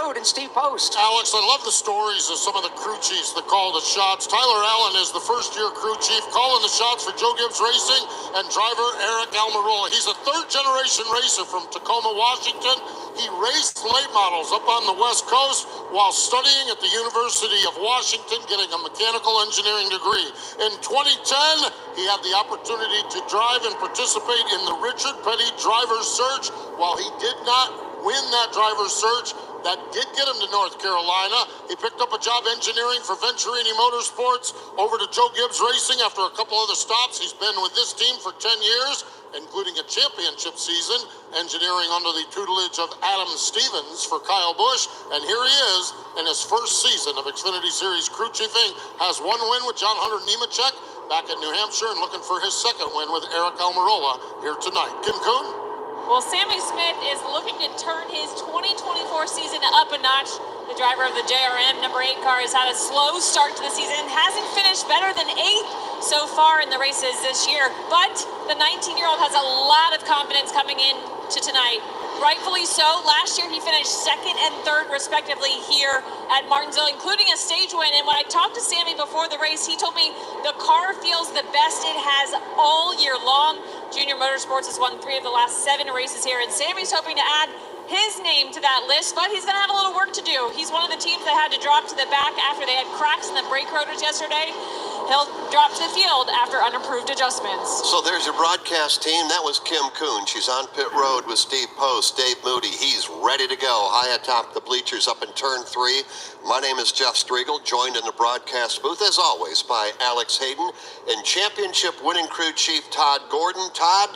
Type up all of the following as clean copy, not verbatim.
Road and Steve Post. Alex, I love the stories of some of the crew chiefs that call the shots. Tyler Allen is the first-year crew chief calling the shots for Joe Gibbs Racing and driver Eric Almirola. He's a third-generation racer from Tacoma, Washington. He raced late models up on the West Coast while studying at the University of Washington, getting a mechanical engineering degree. In 2010, he had the opportunity to drive and participate in the Richard Petty Driver's Search. While he did not win that driver's search, that did get him to North Carolina. He picked up a job engineering for Venturini Motorsports over to Joe Gibbs Racing after a couple other stops. He's been with this team for 10 years, including a championship season, engineering under the tutelage of Adam Stevens for Kyle Busch. And here he is in his first season of Xfinity Series crew chiefing. Has one win with John Hunter Nemechek back in New Hampshire and looking for his second win with Eric Almirola here tonight. Kim Kuhn? Well, Sammy Smith is looking to turn his 2024 season up a notch. The driver of the JRM number 8 car has had a slow start to the season, hasn't finished better than 8th so far in the races this year. But the 19-year-old has a lot of confidence coming in to tonight. Rightfully so. Last year he finished 2nd and 3rd respectively here at Martinsville, including a stage win. And when I talked to Sammy before the race, he told me the car feels the best it has all year long. Junior Motorsports has won 3 of the last 7 races here, and Sammy's hoping to add his name to that list, but he's going to have a little work to do. He's one of the teams that had to drop to the back after they had cracks in the brake rotors yesterday. He'll drop to the field after unapproved adjustments. So there's your broadcast team. That was Kim Kuhn. She's on pit road with Steve Post, Dave Moody. He's ready to go. High atop the bleachers up in turn 3. My name is Jeff Striegel, joined in the broadcast booth, as always, by Alex Hayden and championship winning crew chief Todd Gordon. Todd,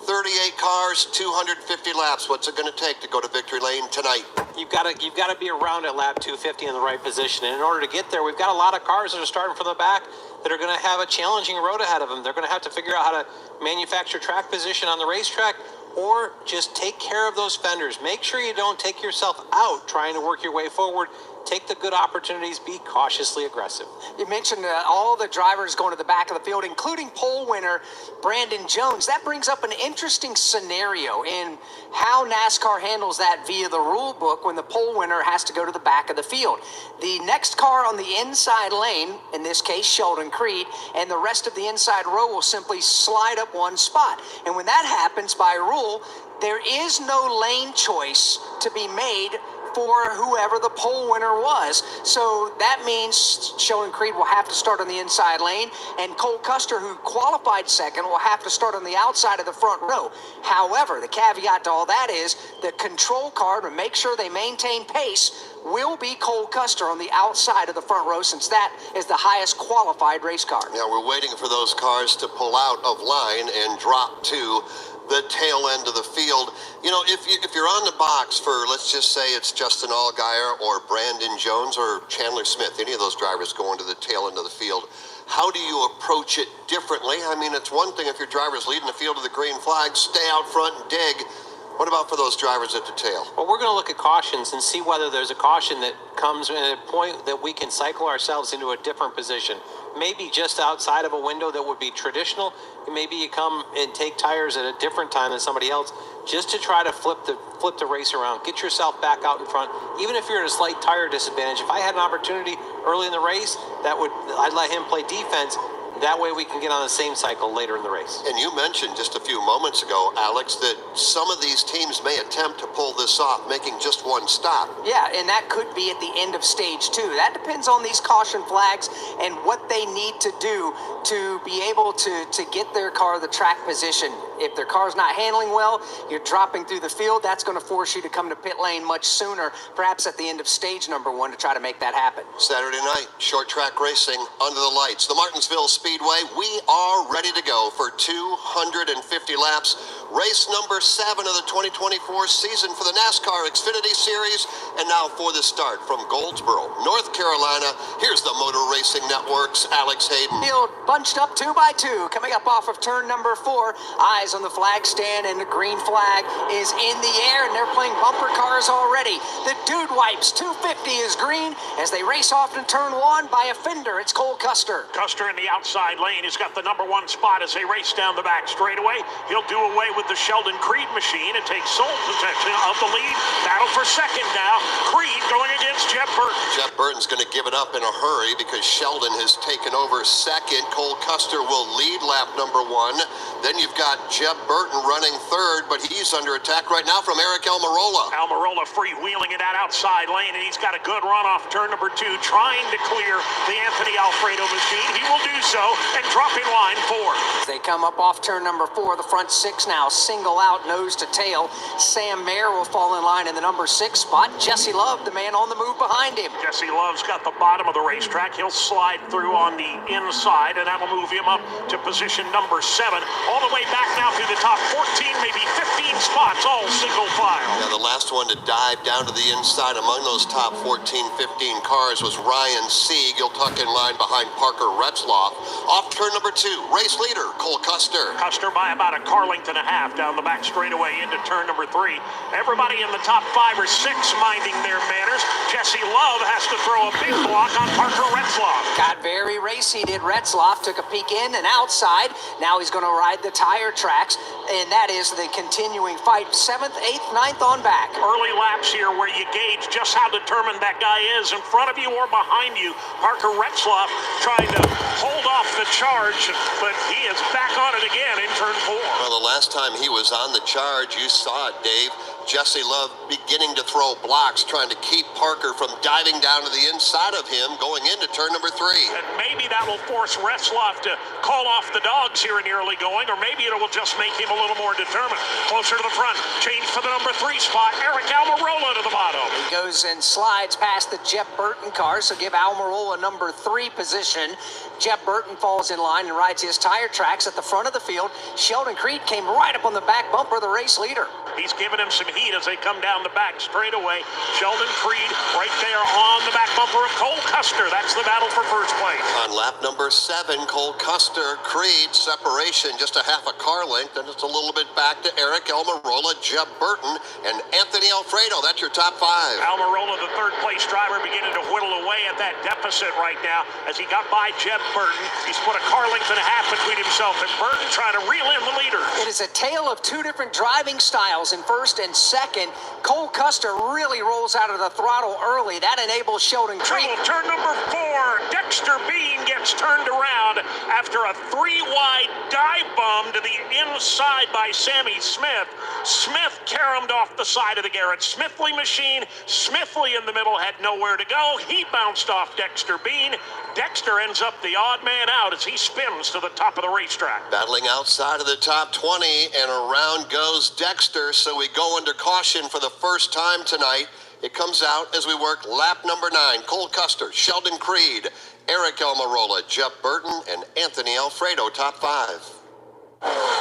38 cars, 250 laps. What's it going to take to go to victory lane tonight? You've got to be around at lap 250 in the right position. And in order to get there, we've got a lot of cars that are starting from the back that are going to have a challenging road ahead of them. They're going to have to figure out how to manufacture track position on the racetrack, or just take care of those fenders. Make sure you don't take yourself out trying to work your way forward. Take the good opportunities, be cautiously aggressive. You mentioned all the drivers going to the back of the field, including pole winner Brandon Jones. That brings up an interesting scenario in how NASCAR handles that via the rule book when the pole winner has to go to the back of the field. The next car on the inside lane, in this case Sheldon Creed, and the rest of the inside row will simply slide up one spot. And when that happens by rule, there is no lane choice to be made for whoever the pole winner was. So that means Sheldon Creed will have to start on the inside lane, and Cole Custer, who qualified second, will have to start on the outside of the front row. However, the caveat to all that is the control car, to make sure they maintain pace, will be Cole Custer on the outside of the front row, since that is the highest qualified race car. Now we're waiting for those cars to pull out of line and drop to the tail end of the field. You know, if you're on the box for, let's just say it's Justin Allgaier or Brandon Jones or Chandler Smith, any of those drivers going to the tail end of the field, how do you approach it differently? I mean, it's one thing if your driver's leading the field to the green flag, stay out front and dig. What about for those drivers at the tail? Well, we're going to look at cautions and see whether there's a caution that comes at a point that we can cycle ourselves into a different position. Maybe just outside of a window that would be traditional. Maybe you come and take tires at a different time than somebody else, just to try to flip the race around. Get yourself back out in front. Even if you're at a slight tire disadvantage, if I had an opportunity early in the race, I'd let him play defense. That way we can get on the same cycle later in the race. And you mentioned just a few moments ago, Alex, that some of these teams may attempt to pull this off, making just one stop. Yeah, and that could be at the end of stage 2. That depends on these caution flags and what they need to do to be able to get their car the track position. If their car's not handling well, you're dropping through the field. That's going to force you to come to pit lane much sooner, perhaps at the end of stage number 1, to try to make that happen. Saturday night, short track racing under the lights. The Martinsville Speedway, we are ready to go for 250 laps. Race number 7 of the 2024 season for the NASCAR Xfinity Series. And now for the start from Goldsboro, North Carolina, here's the Motor Racing Network's Alex Hayden. Field bunched up 2 by 2, coming up off of turn number 4. Eyes on the flag stand, and the green flag is in the air, and they're playing bumper cars already. The dude wipes 250 is green as they race off in turn 1 by a fender. It's Cole Custer. Custer in the outside lane. He's got the number 1 spot as they race down the back straightaway. He'll do away with with the Sheldon Creed machine and takes sole possession of the lead. Battle for second now. Creed going against Jeb Burton. Jeb Burton's going to give it up in a hurry because Sheldon has taken over second. Cole Custer will lead lap number 1. Then you've got Jeb Burton running third, but he's under attack right now from Eric Almirola. Almirola freewheeling it out outside lane, and he's got a good run off turn number 2, trying to clear the Anthony Alfredo machine. He will do so and drop in line 4. As they come up off turn number 4, the front 6 now single out nose to tail. Sam Mayer will fall in line in the number 6 spot. Jesse Love, the man on the move behind him. Jesse Love's got the bottom of the racetrack. He'll slide through on the inside, and that'll move him up to position number 7. All the way back now through the top 14, maybe 15 spots, all single file. Yeah, the last one to dive down to the inside among those top 14, 15 cars was Ryan Sieg. He'll tuck in line behind Parker Retzloff. Off turn number 2, race leader Cole Custer. Custer by about a car length and a half down the back straightaway into turn number 3. Everybody in the top 5 or 6 minding their manners. Jesse Love has to throw a big block on Parker Retzloff. Got very racy, did Retzloff. Took a peek in and outside. Now he's going to ride the tire tracks, and that is the continuing fight. 7th, 8th, 9th on back. Early laps here where you gauge just how determined that guy is. In front of you or behind you, Parker Retzloff trying to hold off the charge, but he is back on it again in turn 4. Well, the last time he was on the charge, you saw it, Dave. Jesse Love beginning to throw blocks, trying to keep Parker from diving down to the inside of him going into turn number 3. And maybe that will force Retzloff to call off the dogs here in the early going, or maybe it will just make him a little more determined. Closer to the front, change for the number 3 spot, Eric Almirola to the bottom. He goes and slides past the Jeb Burton car, so give Almirola number 3 position. Jeb Burton falls in line and rides his tire tracks at the front of the field. Sheldon Creed came right up on the back bumper of the race leader. He's giving him some heat as they come down the back straightaway. Sheldon Creed right there on the back bumper of Cole Custer. That's the battle for first place. On lap number 7, Cole Custer, Creed, separation just a half a car length, and it's a little bit back to Eric Almirola, Jeb Burton, and Anthony Alfredo. That's your top 5. Almirola, the third place driver, beginning to whittle away at that deficit right now as he got by Jeb Burton. He's put a car length and a half between himself and Burton, trying to reel in the leader. It is a tale of 2 different driving styles in first and second. Cole Custer really rolls out of the throttle early. That enables Sheldon Creed. Turn number 4, Dexter Bean gets turned around after a 3-wide dive bomb to the inside by Sammy Smith. Smith caromed off the side of the Garrett Smithley machine. Smithley in the middle had nowhere to go. He bounced off Dexter Bean. Dexter ends up the odd man out as he spins to the top of the racetrack. Battling outside of the top 20, and around goes Dexter, so we go under caution for the first time tonight. It comes out as we work lap number 9. Cole Custer, Sheldon Creed, Eric Almirola, Jeb Burton, and Anthony Alfredo, top 5.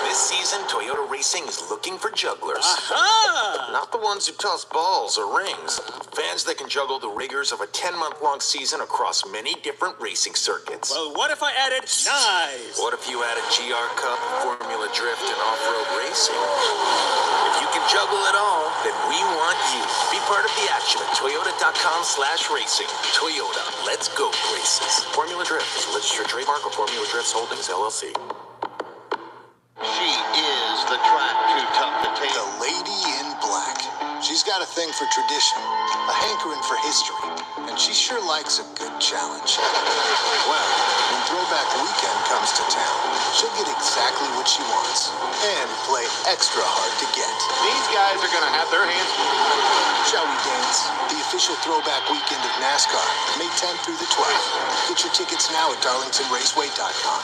This season, Toyota Racing is looking for jugglers. Aha! Not the ones who toss balls or rings. Fans that can juggle the rigors of a 10-month-long season across many different racing circuits. Well, what if I added knives? What if you added GR Cup, Formula Drift, and off-road racing? If you can juggle it all, then we want you. Be part of the action at Toyota.com/racing. Toyota, let's go places. Formula Drift is a registered trademark of Formula Drifts Holdings, LLC. She is the track too tough to take. The lady in black. She's got a thing for tradition, a hankering for history, and she sure likes a good challenge. Well, when Throwback Weekend comes to town, she'll get exactly what she wants and play extra hard to get. These guys are going to have their hands full. Shall we dance? The official Throwback Weekend of NASCAR, May 10th through the 12th. Get your tickets now at darlingtonraceway.com.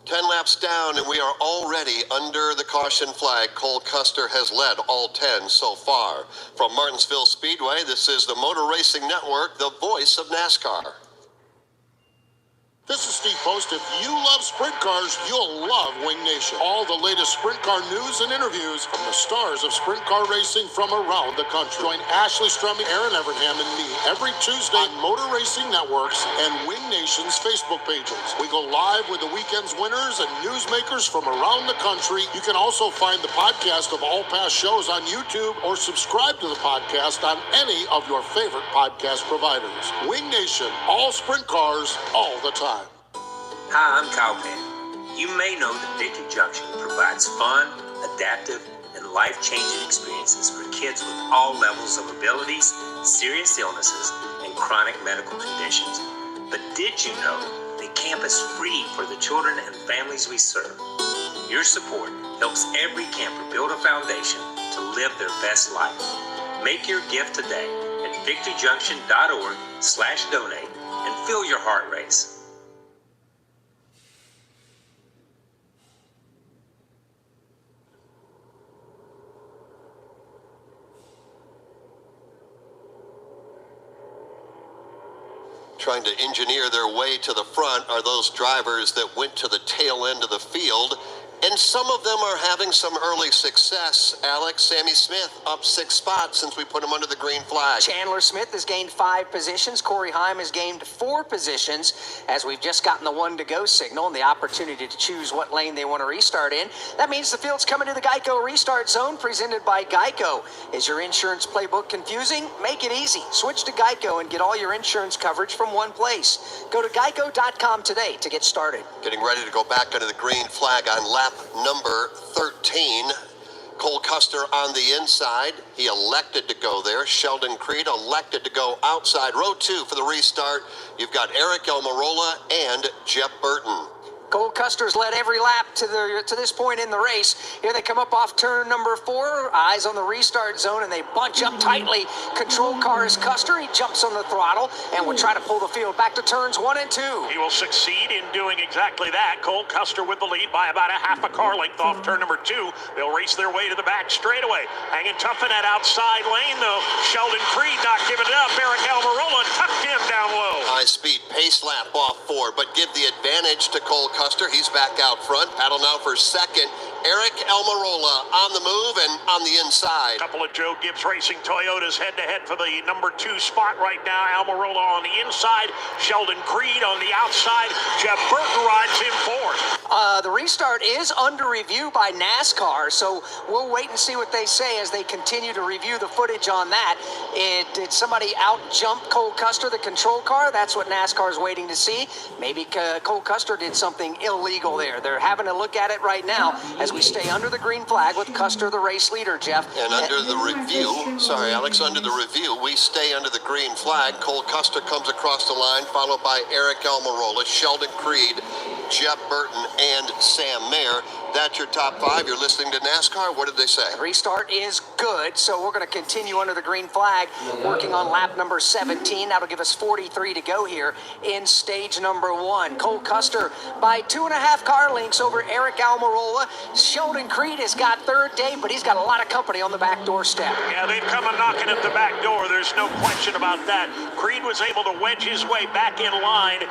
10 laps down, and we are already under the caution flag. Cole Custer has led all 10 so far. From Martinsville Speedway, this is the Motor Racing Network, the voice of NASCAR. This is Steve Post. If you love sprint cars, you'll love Wing Nation. All the latest sprint car news and interviews from the stars of sprint car racing from around the country. Join Ashley Strumming, Aaron Evernham, and me every Tuesday on Motor Racing Networks and Wing Nation's Facebook pages. We go live with the weekend's winners and newsmakers from around the country. You can also find the podcast of all past shows on YouTube or subscribe to the podcast on any of your favorite podcast providers. Wing Nation, all sprint cars, all the time. Hi, I'm Kyle Penn. You may know that Victory Junction provides fun, adaptive, and life-changing experiences for kids with all levels of abilities, serious illnesses, and chronic medical conditions. But did you know that camp is free for the children and families we serve? Your support helps every camper build a foundation to live their best life. Make your gift today at victoryjunction.org/donate and feel your heart race. Trying to engineer their way to the front are those drivers that went to the tail end of the field. And some of them are having some early success. Alex, Sammy Smith up 6 spots since we put him under the green flag. Chandler Smith has gained 5 positions. Corey Heim has gained 4 positions as we've just gotten the 1-to-go signal and the opportunity to choose what lane they want to restart in. That means the field's coming to the Geico restart zone presented by Geico. Is your insurance playbook confusing? Make it easy. Switch to Geico and get all your insurance coverage from one place. Go to geico.com today to get started. Getting ready to go back under the green flag on lap number 13. Cole Custer on the inside. He elected to go there. Sheldon Creed elected to go outside. Row 2 for the restart. You've got Eric Almirola and Jeff Burton. Cole Custer's led every lap to this point in the race. Here they come up off turn number 4. Eyes on the restart zone, and they bunch up tightly. Control car is Custer. He jumps on the throttle and will try to pull the field back to turns 1 and 2. He will succeed in doing exactly that. Cole Custer with the lead by about a half a car length off turn number 2. They'll race their way to the back straightaway. Hanging tough in that outside lane, though. Sheldon Creed not giving it up. Eric Almirola tucked in down low. High-speed pace lap off 4, but give the advantage to Cole Custer. He's back out front. Paddle now for second. Eric Almirola on the move and on the inside. A couple of Joe Gibbs Racing Toyotas head-to-head for the number 2 spot right now. Almirola on the inside. Sheldon Creed on the outside. Jeff Burton rides in fourth. The restart is under review by NASCAR, so we'll wait and see what they say as they continue to review the footage on that. Did somebody out-jump Cole Custer, the control car? That's what NASCAR is waiting to see. Maybe Cole Custer did something illegal there. They're having a look at it right now as we stay under the green flag with Custer, the race leader, Jeff. And under the review, sorry, Alex, under the review, we stay under the green flag. Cole Custer comes across the line, followed by Eric Almirola, Sheldon Creed, Jeff Burton, and Sam Mayer. That's your top 5. You're listening to NASCAR. What did they say? The restart is good, so we're going to continue under the green flag, working on lap number 17. That'll give us 43 to go here in stage number 1. Cole Custer by 2.5 car lengths over Eric Almirola. Sheldon Creed has got third day, but he's got a lot of company on the back doorstep. Yeah, they've come a knocking at the back door. There's no question about that. Creed was able to wedge his way back in line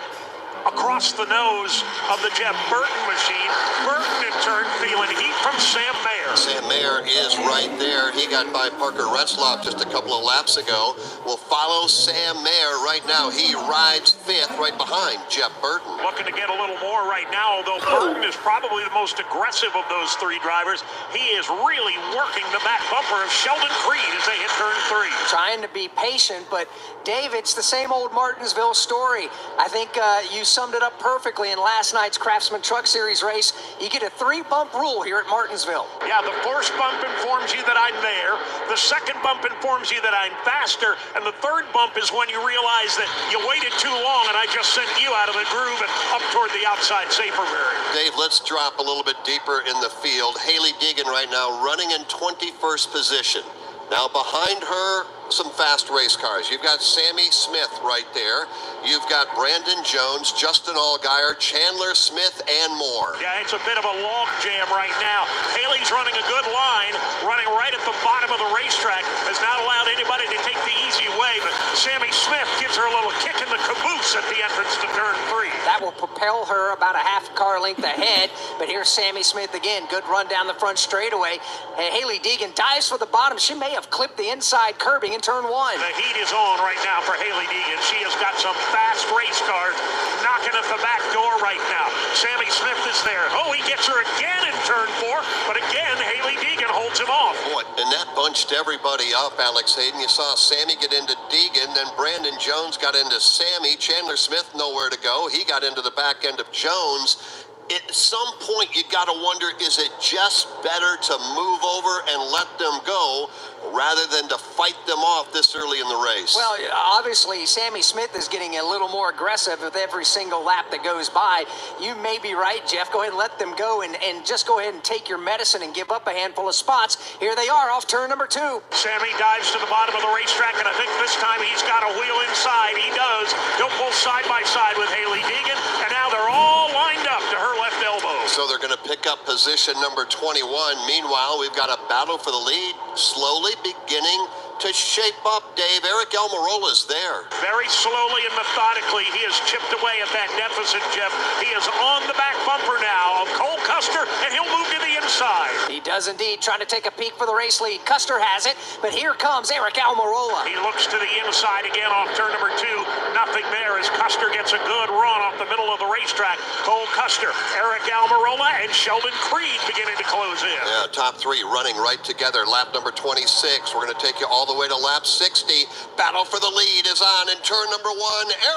across the nose of the Jeff Burton machine. Burton, in turn, feeling heat from Sam Mayer. Sam Mayer is right there. He got by Parker Retzlaff just a couple of laps ago. We'll follow Sam Mayer right now. He rides 5th right behind Jeff Burton. Looking to get a little more right now, although Burton is probably the most aggressive of those 3 drivers. He is really working the back bumper of Sheldon Creed as they hit turn 3. Trying to be patient, but Dave, it's the same old Martinsville story. I think you summed it up perfectly in last night's Craftsman Truck Series race. You get a 3-bump rule here at Martinsville. Yeah, the first bump informs you that I'm there. The second bump informs you that I'm faster. And the third bump is when you realize that you waited too long and I just sent you out of the groove and up toward the outside safer barrier. Dave, let's drop a little bit deeper in the field. Haley Deegan right now running in 21st position. Now behind her, some fast race cars. You've got Sammy Smith right there. You've got Brandon Jones, Justin Allgaier, Chandler Smith, and more. Yeah, it's a bit of a log jam right now. Haley's running a good line, running right at the bottom of the racetrack. Has not allowed anybody to take the easy way, but Sammy Smith gives her a little kick in the caboose at the entrance to turn 3. That will propel her about a half car length ahead, but here's Sammy Smith again. Good run down the front straightaway. Haley Deegan dives for the bottom. She may have clipped the inside curbing in turn 1. The heat is on right now for Haley Deegan. She has got some fast race cars knocking at the back door right now. Sammy Smith is there. Oh, he gets her again in turn 4, but again, Haley Deegan holds him off. Boy, and that bunched everybody up, Alex Hayden. You saw Sammy get into Deegan, then Brandon Jones got into Sammy. Chandler Smith nowhere to go. He got into the back end of Jones. at some point you got to wonder, is it just better to move over and let them go rather than to fight them off this early in the race? Well, obviously, Sammy Smith is getting a little more aggressive with every single lap that goes by. You may be right, Jeff. Go ahead and let them go and just go ahead and take your medicine and give up a handful of spots. Here they are off turn number 2. Sammy dives to the bottom of the racetrack, and I think this time he's got a wheel inside. He does. He'll pull side by side with Haley Deegan, and now they're all lined up to her left elbow. So they're going to pick up position number 21. Meanwhile, we've got a battle for the lead slowly beginning to shape up, Dave. Eric Almirola is there. Very slowly and methodically, he has chipped away at that deficit, Jeff. He is on the back bumper now of Cole Custer, and he'll move to the inside. He does indeed, trying to take a peek for the race lead. Custer has it, but here comes Eric Almirola. He looks to the inside again off turn number 2. Nothing there as Custer gets a good run off the middle of the racetrack. Cole Custer, Eric Almirola, and Sheldon Creed beginning to close in. Yeah, top 3 running right together. Lap number 26. We're going to take you all the way to lap 60. Battle for the lead is on in turn number 1.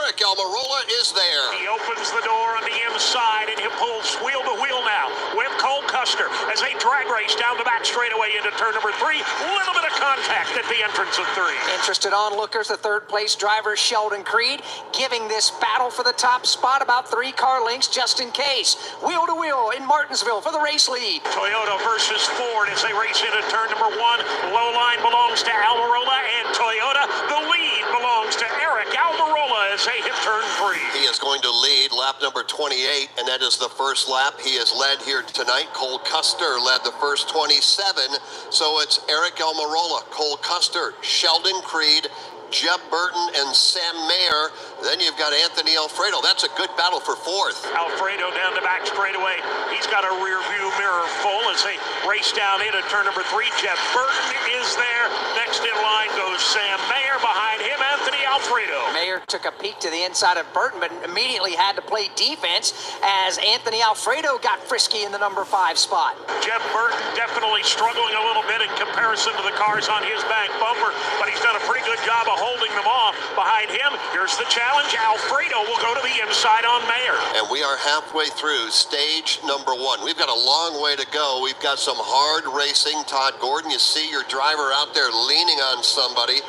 Eric Almirola is there. He opens the door on the inside, and he pulls wheel to wheel now with Cole Custer as they drag race down the back straightaway into turn number 3. Little bit of contact at the entrance of 3. Interested onlookers, the third place driver Sheldon Creed, giving this battle for the top spot about 3 car lengths just in case. Wheel to wheel in Martinsville for the race lead. Toyota versus Ford as they race into turn number 1. Low line belongs to Almirola and Toyota. The lead belongs to Eric Almirola as they hit turn 3. He is going to lead lap number 28, and that is the first lap he has led here tonight. Cole Custer led the first 27, so it's Eric Almirola, Cole Custer, Sheldon Creed, Jeb Burton, and Sam Mayer. Then you've got Anthony Alfredo. That's a good battle for 4th. Alfredo down the back straightaway. He's got a rear view mirror full as they race down into turn number 3. Jeb Burton is there. Next in line goes Sam Mayer. Behind him, Anthony Alfredo. Mayer took a peek to the inside of Burton, but immediately had to play defense as Anthony Alfredo got frisky in the number 5 spot. Jeb Burton definitely struggling a little bit in comparison to the cars on his back bumper, but he's done a pretty good job of holding them off. Behind him, here's the challenge. Alfredo will go to the inside on Mayer. And we are halfway through stage number 1. We've got a long way to go. We've got some hard racing. Todd Gordon, you see your driver out there leaning on somebody,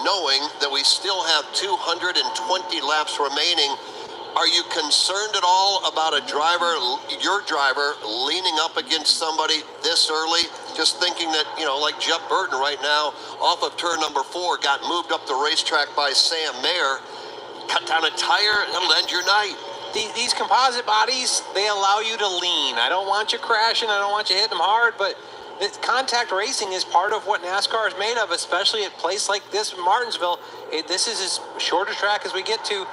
knowing that we still have 220 laps remaining. Are you concerned at all about a driver, your driver, leaning up against somebody this early? Just thinking that, like Jeb Burton right now, off of turn number 4, got moved up the racetrack by Sam Mayer. Cut down a tire, that'll end your night. These composite bodies, they allow you to lean. I don't want you crashing. I don't want you hitting them hard, but contact racing is part of what NASCAR is made of, especially at a place like this, Martinsville. This is as short a track as we get to.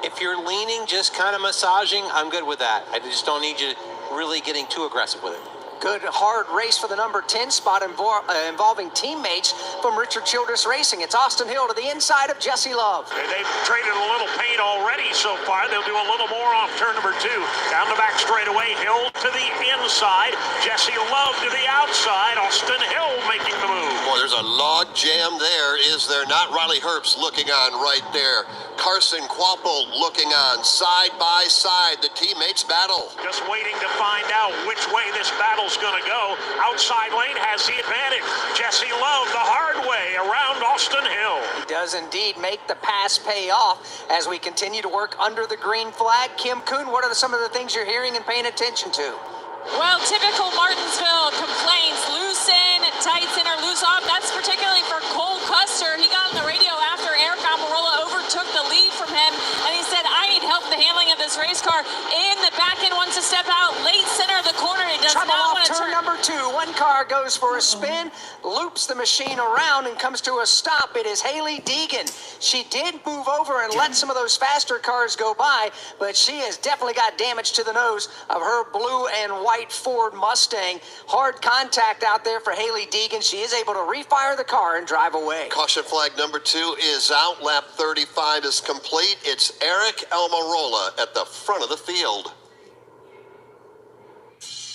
If you're leaning, just kind of massaging, I'm good with that. I just don't need you really getting too aggressive with it. Good hard race for the number 10 spot involving teammates from Richard Childress Racing. It's Austin Hill to the inside of Jesse Love. They've traded a little paint already so far. They'll do a little more off turn number 2. Down the back straightaway, Hill to the inside. Jesse Love to the outside. Austin Hill making the move. Boy, there's a log jam there, is there not? Riley Herbst looking on right there. Carson Quapple looking on side by side. The teammates battle. Just waiting to find out which way this battle's going to go. Outside lane has the advantage. Jesse Love the hard way around Austin Hill. He does indeed make the pass pay off as we continue to work under the green flag. Kim Kuhn, what are some of the things you're hearing and paying attention to? Well, typical Martinsville complaints. Loose in, tight center, loose off. That's particularly for Cole Custer. He got on the radio after Eric Almirola overtook the lead from him, and he said, I need help with the handling of this race car. In the back end, wants to step out. Late center of the corner. He does Trouble not want off to turn number 2. One car goes for a spin, loops the machine around, and comes to a stop. It is Haley Deegan. She did move over and let some of those faster cars go by, but she has definitely got damage to the nose of her blue and white Ford Mustang. Hard contact out there for Haley Deegan. She is able to refire the car and drive away. Caution flag number 2 is out. Lap 35 is complete. It's Eric Almirola at the front of the field.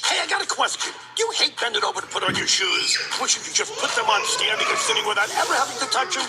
Hey, I got a question. Do you hate bending over to put on your shoes? Wish you could just put them on standing or sitting without ever having to touch them?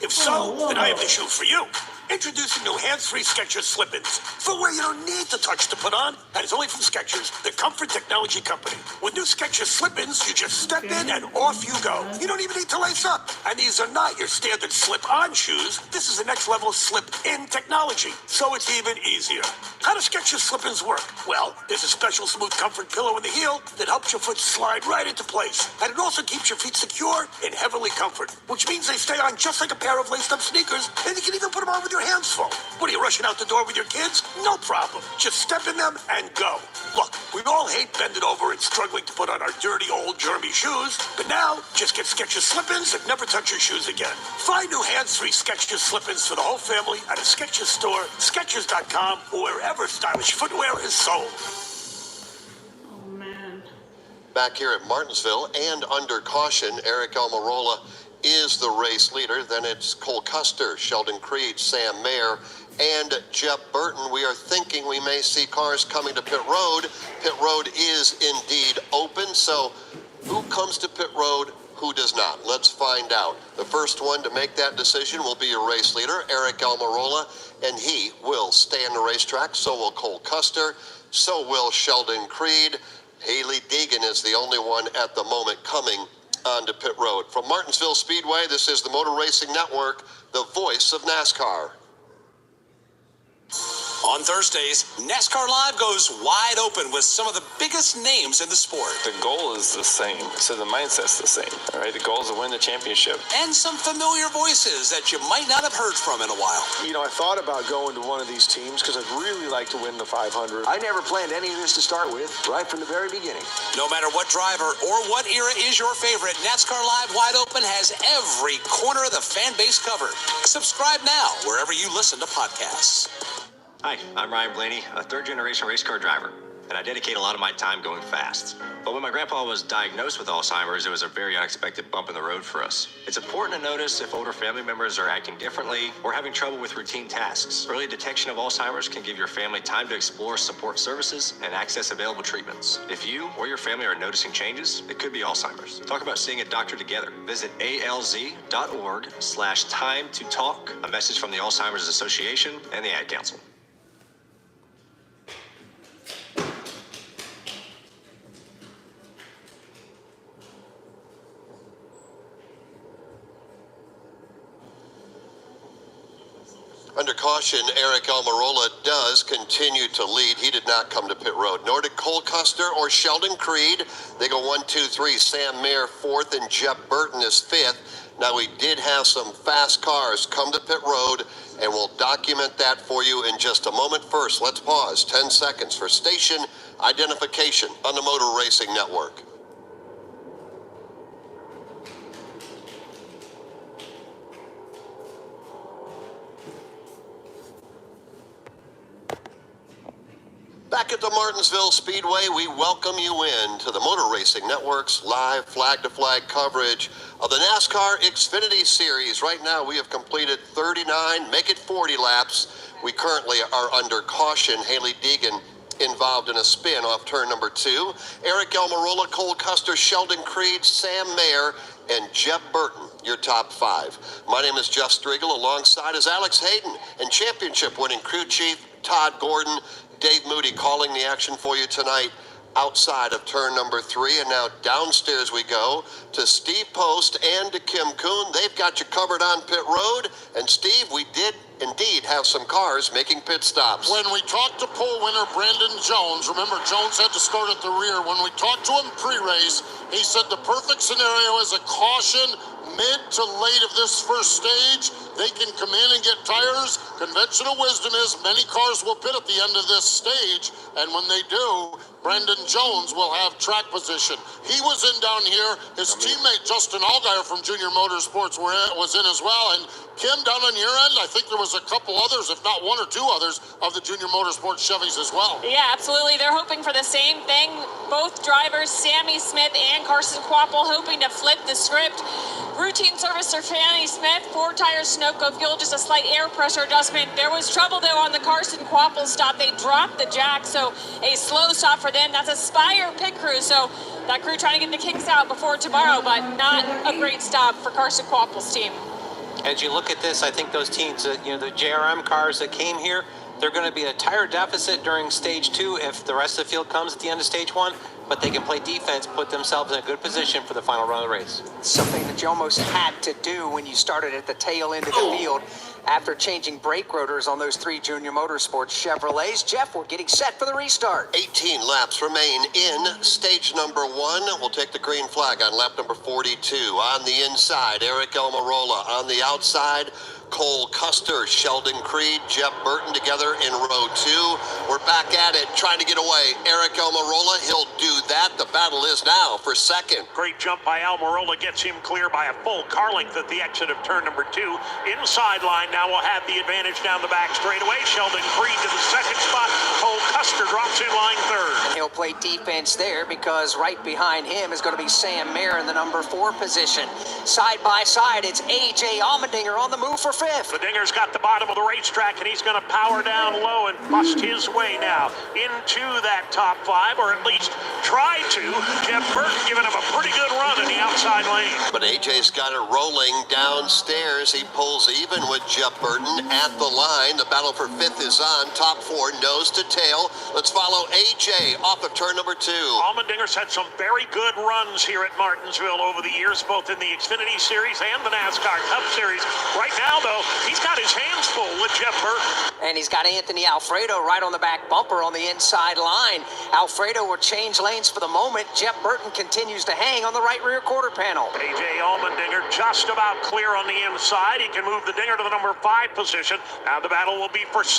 If so, then I have the shoe for you. Introducing new hands-free Skechers slip-ins for where you don't need to touch to put on. And it's only from Skechers, the comfort technology company. With new Skechers slip-ins, you just step in and off you go. You don't even need to lace up. And these are not your standard slip-on shoes. This is the next level of slip-in technology, so it's even easier. How do Skechers slip-ins work? Well, there's a special smooth comfort pillow in the heel that helps your foot slide right into place. And it also keeps your feet secure in heavenly comfort, which means they stay on just like a pair of laced-up sneakers, and you can even put them on with your hands full. What are you, rushing out the door with your kids? No problem. Just step in them and go. Look, we all hate bending over and struggling to put on our dirty, old, germy shoes, but now just get Skechers slip-ins and never touch your shoes again. Find new hands-free Skechers slip-ins for the whole family at a Skechers store, Skechers.com, or wherever stylish footwear is sold. Oh, man. Back here at Martinsville and under caution, Eric Almirola is the race leader. Then it's Cole Custer, Sheldon Creed, Sam Mayer, and Jeff Burton. We are thinking we may see cars coming to pit road. Pit road is indeed open, so who comes to pit road, who does not? Let's find out. The first one to make that decision will be your race leader, Eric Almirola, and he will stay on the racetrack. So will Cole Custer, so will Sheldon Creed. Haley Deegan is the only one at the moment coming onto pit road. From Martinsville Speedway, this is the Motor Racing Network, the voice of NASCAR. On Thursdays, NASCAR Live goes wide open with some of the biggest names in the sport. The goal is the same, so the mindset's the same, all right? The goal is to win the championship. And some familiar voices that you might not have heard from in a while. You know, I thought about going to one of these teams because I'd really like to win the 500. I never planned any of this to start with, right from the very beginning. No matter what driver or what era is your favorite, NASCAR Live Wide Open has every corner of the fan base covered. Subscribe now wherever you listen to podcasts. Hi, I'm Ryan Blaney, a third-generation race car driver, and I dedicate a lot of my time going fast. But when my grandpa was diagnosed with Alzheimer's, it was a very unexpected bump in the road for us. It's important to notice if older family members are acting differently or having trouble with routine tasks. Early detection of Alzheimer's can give your family time to explore support services and access available treatments. If you or your family are noticing changes, it could be Alzheimer's. Talk about seeing a doctor together. Visit alz.org/time-to-talk. A message from the Alzheimer's Association and the Ad Council. Under caution, Eric Almirola does continue to lead. He did not come to pit road, nor did Cole Custer or Sheldon Creed. They go 1, 2, 3. Sam Mayer 4th and Jeff Burton is 5th. Now, we did have some fast cars come to pit road, and we'll document that for you in just a moment. First, let's pause 10 seconds for station identification on the Motor Racing Network. Back at the Martinsville Speedway, we welcome you in to the Motor Racing Network's live flag-to-flag coverage of the NASCAR Xfinity Series. Right now, we have completed 39, make it 40 laps. We currently are under caution. Haley Deegan involved in a spin off turn number 2. Eric Almirola, Cole Custer, Sheldon Creed, Sam Mayer, and Jeff Burton, your top 5. My name is Jeff Striegel. Alongside is Alex Hayden and championship-winning crew chief Todd Gordon. Dave Moody calling the action for you tonight outside of turn number 3. And now downstairs we go to Steve Post and to Kim Kuhn. They've got you covered on pit road. And Steve, we did indeed have some cars making pit stops. When we talked to pole winner Brandon Jones, remember Jones had to start at the rear. When we talked to him pre-race, he said the perfect scenario is a caution mid to late of this first stage. They can come in and get tires. Conventional wisdom is many cars will pit at the end of this stage, and when they do, Brandon Jones will have track position. He was in down here. His teammate Justin Allgaier from Junior Motorsports was in as well, and Kim, down on your end, I think there was a couple others, if not 1 or 2 others, of the Junior Motorsports Chevys as well. Yeah, absolutely. They're hoping for the same thing. Both drivers, Sammy Smith and Carson Quapple, hoping to flip the script. Routine service for Fanny Smith, 4 tires, Sunoco fuel, just a slight air pressure adjustment. There was trouble, though, on the Carson Quapple stop. They dropped the jack, so a slow stop for them. That's a Spire pit crew, so that crew trying to get the kinks out before tomorrow, but not a great stop for Carson Quapple's team. As you look at this, I think those teams, the JRM cars that came here, they're going to be a tire deficit during stage 2 if the rest of the field comes at the end of stage 1, but they can play defense, put themselves in a good position for the final run of the race. Something that you almost had to do when you started at the tail end of the field after changing brake rotors on those 3 Junior Motorsports Chevrolets. Jeff, we're getting set for the restart. 18 laps remain in stage number 1. We'll take the green flag on lap number 42. On the inside, Eric Almirola. On the outside, Cole Custer, Sheldon Creed, Jeff Burton together in row 2. We're back at it, trying to get away. Eric Almirola, he'll do that. The battle is now for second. Great jump by Almirola, gets him clear by a full car length at the exit of turn number 2. Inside line now will have the advantage down the back straightaway. Sheldon Creed to the second spot. Cole Custer drops in line 3rd. And he'll play defense there because right behind him is going to be Sam Mayer in the number 4 position. Side by side, it's A.J. Allmendinger on the move for 5th. The Dinger's got the bottom of the racetrack, and he's going to power down low and bust his way now into that top 5, or at least try to. Jeff Burton giving him a pretty good run in the outside lane. But AJ's got it rolling downstairs. He pulls even with Jeff Burton at the line. The battle for 5th is on. Top 4, nose to tail. Let's follow AJ off of turn number 2. Allmendinger's had some very good runs here at Martinsville over the years, both in the Xfinity Series and the NASCAR Cup Series. Right now, though, he's got his hands full with Jeff Burton. And he's got Anthony Alfredo right on the back bumper on the inside line. Alfredo will change lanes for the moment. Jeff Burton continues to hang on the right rear quarter panel. A.J. Allmendinger just about clear on the inside. He can move the Dinger to the number 5 position. Now the battle will be for 6.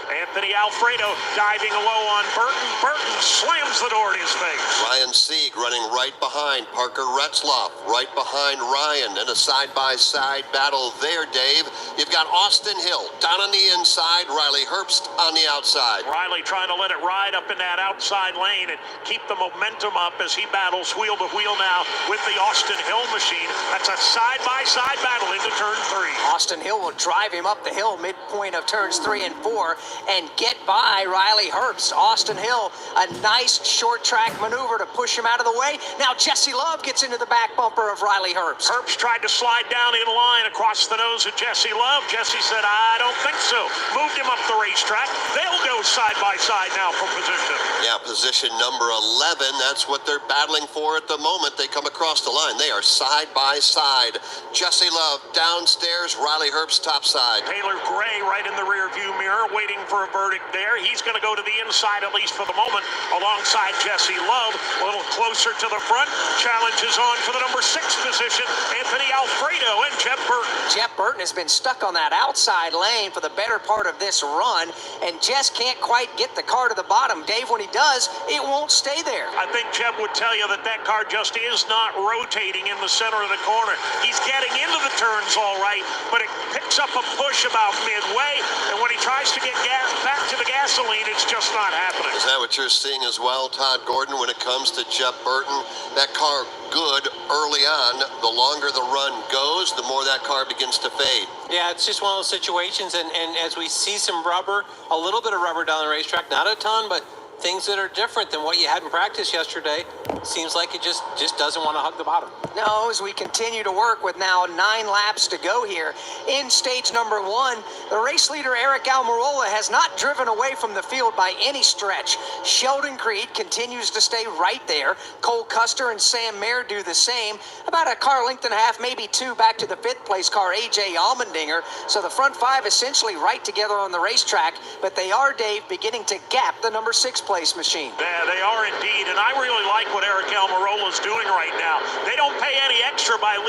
Anthony Alfredo diving low on Burton. Burton slams the door in his face. Ryan Sieg running right behind Parker Retzloff, right behind Ryan, and a side-by-side battle there, Dave. You've got Austin Hill down on the inside, Riley Herbst on the outside. Riley trying to let it ride up in that outside lane and keep the momentum up as he battles wheel to wheel now with the Austin Hill machine. That's a side-by-side battle into turn 3. Austin Hill will drive him up the hill midpoint of turns 3 and 4 and get by Riley Herbst. Austin Hill, a nice short track maneuver to push him out of the way. Now Jesse Love gets into the back bumper of Riley Herbst. Herbst tried to slide down in line across the nose of Jesse Love. Jesse said, I don't think so. Moved him up the racetrack. They'll go side by side now for position. Yeah, position number 11. That's what they're battling for at the moment. They come across the line. They are side by side. Jesse Love downstairs, Riley Herbst topside. Taylor Gray right in the rear view mirror waiting for a verdict there. He's going to go to the inside, at least for the moment, alongside Jesse Love. A little closer to the front. Challenge is on for the number 6 position. Anthony Alfredo and Jeff Burton. Jeff Burton has been stuck on that outside lane for the better part of this run and just can't quite get the car to the bottom. Dave, when he does, it won't stay there. I think Jeff would tell you that that car just is not rotating in the center of the corner. He's getting into the turns all right, but it picks up a push about midway, and when he tries to get back to the gasoline, it's just not happening. Is that what you're seeing as well, Todd Gordon, when it comes to Jeff Burton? That car good early on. The longer the run goes, the more that car begins to fade. Yeah, it's just one of those situations, and as we see some rubber, a little bit of rubber down the racetrack, not a ton, but things that are different than what you had in practice yesterday. Seems like it just doesn't want to hug the bottom. No, as we continue to work with now 9 laps to go here in stage number 1, the race leader Eric Almirola has not driven away from the field by any stretch. Sheldon Creed continues to stay right there. Cole Custer and Sam Mayer do the same. About a car length and a half, maybe 2 back to the 5th place car, A.J. Allmendinger. So the front 5 essentially right together on the racetrack, but they are, Dave, beginning to gap the number 6 place machine. Yeah, they are indeed, and I really like what Eric Almirola is doing right now. They don't pay any extra by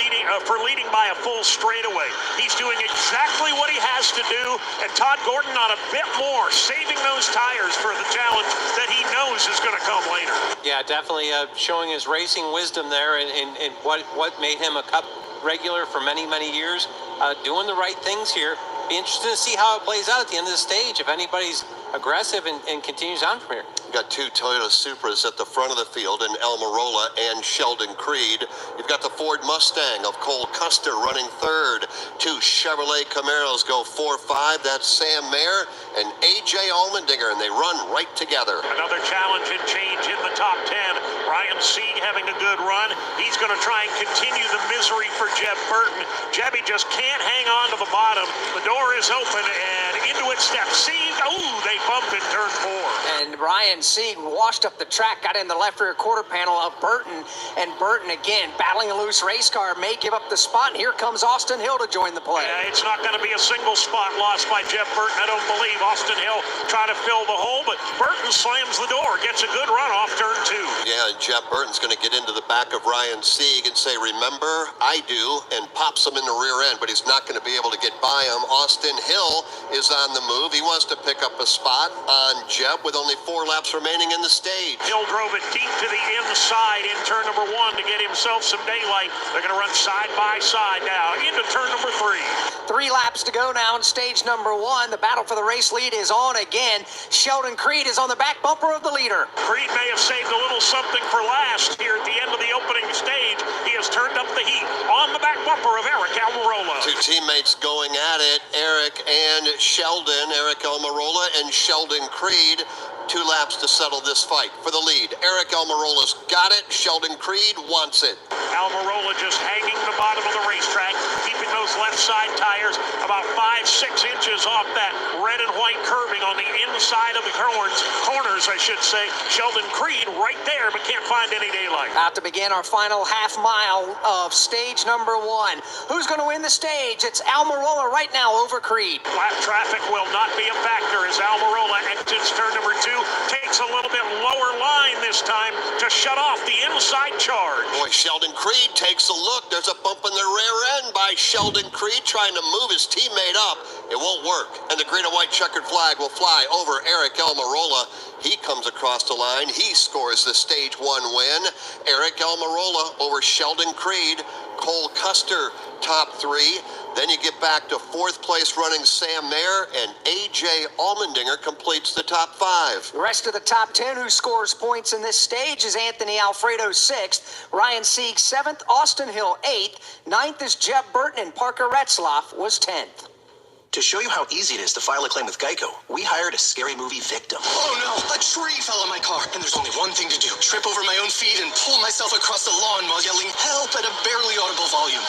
for leading by a full straightaway. He's doing exactly what he has to do, and Todd Gordon on a bit more, saving those tires for the challenge that he knows is going to come later. Yeah, definitely showing his racing wisdom there, and what made him a Cup regular for many, many years, doing the right things here. Be interested to see how it plays out at the end of the stage. If anybody's aggressive and continues on from here. You've got two Toyota Supras at the front of the field in Almirola and Sheldon Creed. You've got the Ford Mustang of Cole Custer running third. Two Chevrolet Camaros go 4-5. That's Sam Mayer and A.J. Allmendinger, and they run right together. Another challenge and change in the top 10. Ryan Sieg having a good run. He's going to try and continue the misery for Jeb Burton. Jebby just can't hang on to the bottom. The door is open, and into it steps Sieg. Ooh, they bump in turn 4. And Ryan Sieg washed up the track, got in the left rear quarter panel of Burton, and Burton again battling a loose race car, may give up the spot, and here comes Austin Hill to join the play. Yeah, it's not going to be a single spot lost by Jeff Burton, I don't believe. Austin Hill trying to fill the hole, but Burton slams the door, gets a good run off turn 2. Yeah, and Jeff Burton's going to get into the back of Ryan Sieg and say, remember, I do, and pops him in the rear end, but he's not going to be able to get by him. Austin Hill is on the move. He wants to pick up a spot on Jeff with only 4 laps remaining in the stage. Hill drove it deep to the inside in turn number 1 to get himself some daylight. They're going to run side by side now into turn number 3. 3 laps to go now in stage number 1. The battle for the race lead is on again. Sheldon Creed is on the back bumper of the leader. Creed may have saved a little something for last here at the end of the opening stage. He has turned up the heat on the back bumper of Eric Almirola. Two teammates going at it, Eric and Sheldon. Eric Almirola and Sheldon Creed. 2 laps to settle this fight for the lead. Eric Almirola's got it. Sheldon Creed wants it. Almirola just hanging the bottom of the racetrack, keeping those left side tires about 5-6 inches off that red and white curving on the inside of the corners, I should say. Sheldon Creed right there, but can't find any daylight. About to begin our final half mile of stage number 1. Who's going to win the stage? It's Almirola right now over Creed. Lap traffic will not be a factor as Almirola exits turn number 2. Takes a little bit lower line this time to shut off the inside charge. Boy, Sheldon Creed takes a look. There's a bump in the rear end by Sheldon Creed trying to move his teammate up. It won't work. And the green and white checkered flag will fly over Eric Almirola. He comes across the line. He scores the stage 1 win. Eric Almirola over Sheldon Creed. Cole Custer, top 3. Then you get back to 4th place running Sam Mayer, and A.J. Allmendinger completes the top 5. The rest of the top 10 who scores points in this stage is Anthony Alfredo 6th, Ryan Sieg 7th, Austin Hill 8th, 9th is Jeb Burton, and Parker Retzlaff was 10th. To show you how easy it is to file a claim with Geico, we hired a scary movie victim. Oh no, a tree fell on my car, and there's only one thing to do. Trip over my own feet and pull myself across the lawn while yelling help at a barely audible volume.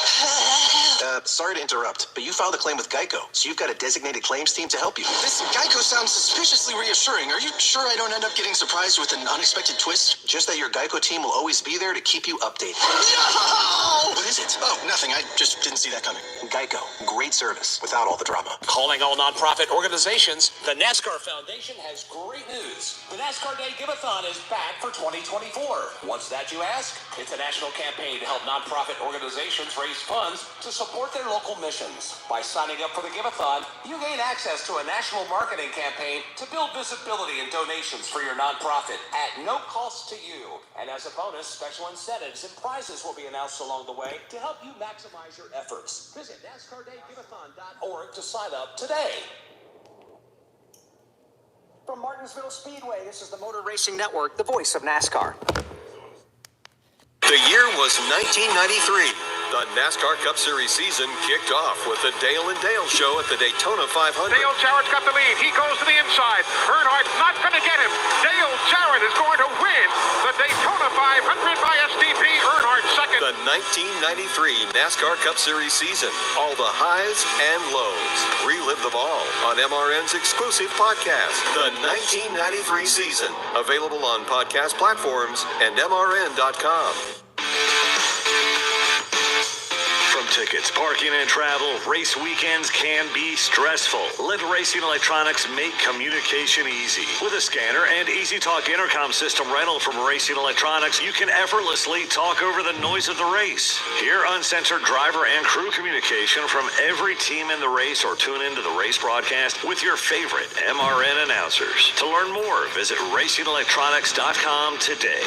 Sorry to interrupt, but you filed a claim with Geico, so you've got a designated claims team to help you. This Geico sounds suspiciously reassuring. Are you sure I don't end up getting surprised with an unexpected twist? Just that your Geico team will always be there to keep you updated. No! What is it? Oh, nothing. I just didn't see that coming. Geico. Great service without all the drama. Calling all nonprofit organizations, the NASCAR Foundation has great news. The NASCAR Day Give-a-thon is back for 2024. What's that, you ask? It's a national campaign to help nonprofit organizations raise funds to support their local missions. By signing up for the Give-a-thon, you gain access to a national marketing campaign to build visibility and donations for your nonprofit at no cost to you. And as a bonus, special incentives and prizes will be announced along the way to help you maximize your efforts. Visit NASCARDayGiveathon.org to sign up today. From Martinsville Speedway, this is the Motor Racing Network, the voice of NASCAR. The year was 1993. The NASCAR Cup Series season kicked off with the Dale and Dale Show at the Daytona 500. Dale Jarrett's got the lead. He goes to the inside. Earnhardt's not going to get him. Dale Jarrett is going to win the Daytona 500 by SDP. Earnhardt second. The 1993 NASCAR Cup Series season. All the highs and lows. Relive them all on MRN's exclusive podcast, The 1993 Season. Available on podcast platforms and MRN.com. From tickets, parking, and travel, race weekends can be stressful. Let Racing Electronics make communication easy. With a scanner and Easy Talk intercom system rental from Racing Electronics, you can effortlessly talk over the noise of the race. Hear uncensored driver and crew communication from every team in the race, or tune into the race broadcast with your favorite MRN announcers. To learn more, visit RacingElectronics.com today.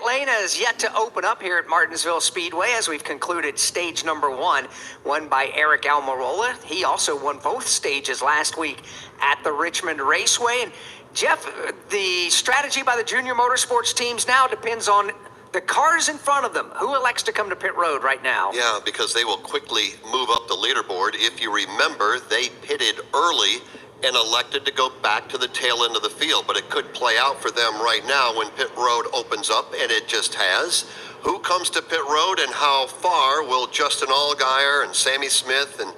lane has yet to open up here at Martinsville Speedway as we've concluded stage number 1, won by Eric Almirola. He also won both stages last week at the Richmond Raceway. And Jeff, the strategy by the junior motorsports teams now depends on the cars in front of them. Who elects to come to pit road right now? Yeah, because they will quickly move up the leaderboard. If you remember, they pitted early and elected to go back to the tail end of the field, but it could play out for them right now when pit road opens up, and it just has. Who comes to pit road and how far will Justin Allgaier and Sammy Smith and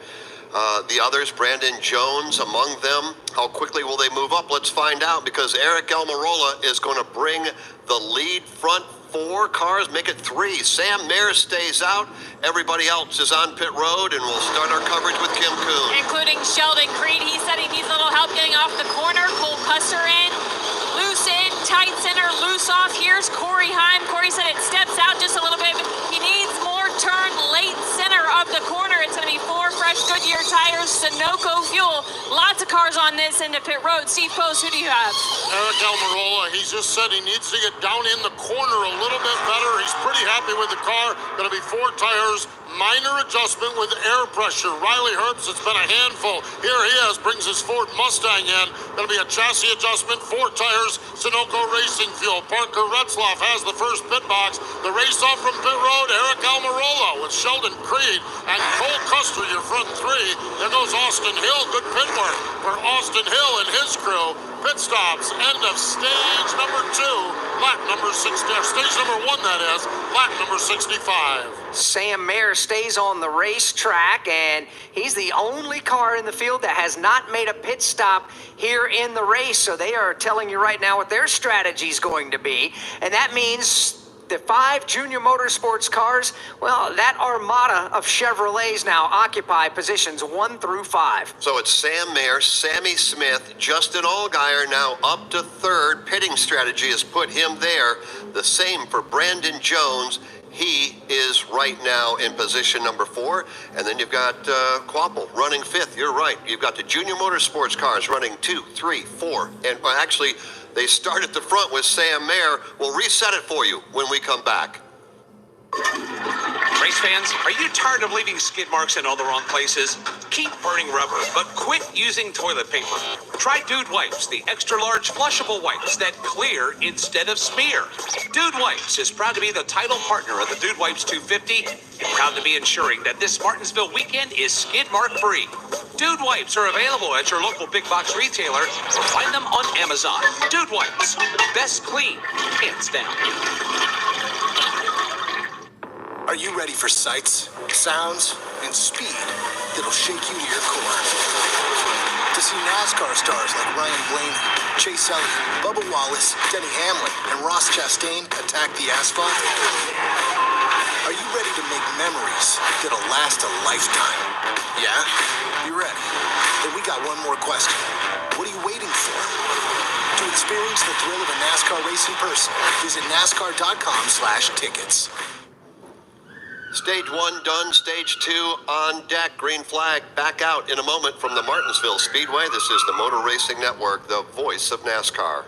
the others, Brandon Jones among them, how quickly will they move up? Let's find out, because Eric Almirola is going to bring the lead front 4 cars, make it 3. Sam Mayer stays out. Everybody else is on pit road, and we'll start our coverage with Kim Kuhn. Including Sheldon Creed. He said he needs a little help getting off the corner. Cole Custer in. Loose in, tight center, loose off. Here's Corey Heim. Corey said it steps out just a little bit, but he needs more turn late center of the corner. It's going to be 4 fresh Goodyear tires, Sunoco fuel. Lots of cars on this into pit road. Steve Post, who do you have? Eric Almirola, he just said he needs to get down in the corner a little bit better. He's pretty happy with the car. Going to be 4 tires, minor adjustment with air pressure. Riley Herbst, it's been a handful. Here he is, brings his Ford Mustang in. Going to be a chassis adjustment, 4 tires, Sunoco Racing Fuel. Parker Retzloff has the first pit box. The race off from pit road, Eric Almirola with Sheldon Creed and Cole Custer, your front 3. There goes Austin Hill. Good pit work for Austin Hill and his crew. Pit stops, end of stage number 2, lap number 60, stage number 1, that is, lap number 65. Sam Mayer stays on the racetrack, and he's the only car in the field that has not made a pit stop here in the race. So they are telling you right now what their strategy is going to be, and that means the 5 junior motorsports cars, well, that armada of Chevrolets now occupy positions 1 through 5. So it's Sam Mayer, Sammy Smith, Justin Allgaier now up to 3rd. Pitting strategy has put him there. The same for Brandon Jones. He is right now in position number 4. And then you've got Quapple running 5th. You're right. You've got the junior motorsports cars running 2, 3, 4. And actually, they start at the front with Sam Mayer. We'll reset it for you when we come back. Race fans, are you tired of leaving skid marks in all the wrong places? Keep burning rubber, but quit using toilet paper. Try Dude Wipes, the extra large flushable wipes that clear instead of smear. Dude Wipes is proud to be the title partner of the Dude Wipes 250 and proud to be ensuring that this Martinsville weekend is skid mark free. Dude Wipes are available at your local big box retailer or find them on Amazon. Dude Wipes, best clean, hands down. Are you ready for sights, sounds, and speed that'll shake you to your core? To see NASCAR stars like Ryan Blaney, Chase Elliott, Bubba Wallace, Denny Hamlin, and Ross Chastain attack the asphalt? Are you ready to make memories that'll last a lifetime? Yeah? You ready? Then we got one more question. What are you waiting for? To experience the thrill of a NASCAR race in person, visit nascar.com/tickets. Stage 1 done, stage 2 on deck. Green flag back out in a moment from the Martinsville Speedway. This is the Motor Racing Network, the voice of NASCAR.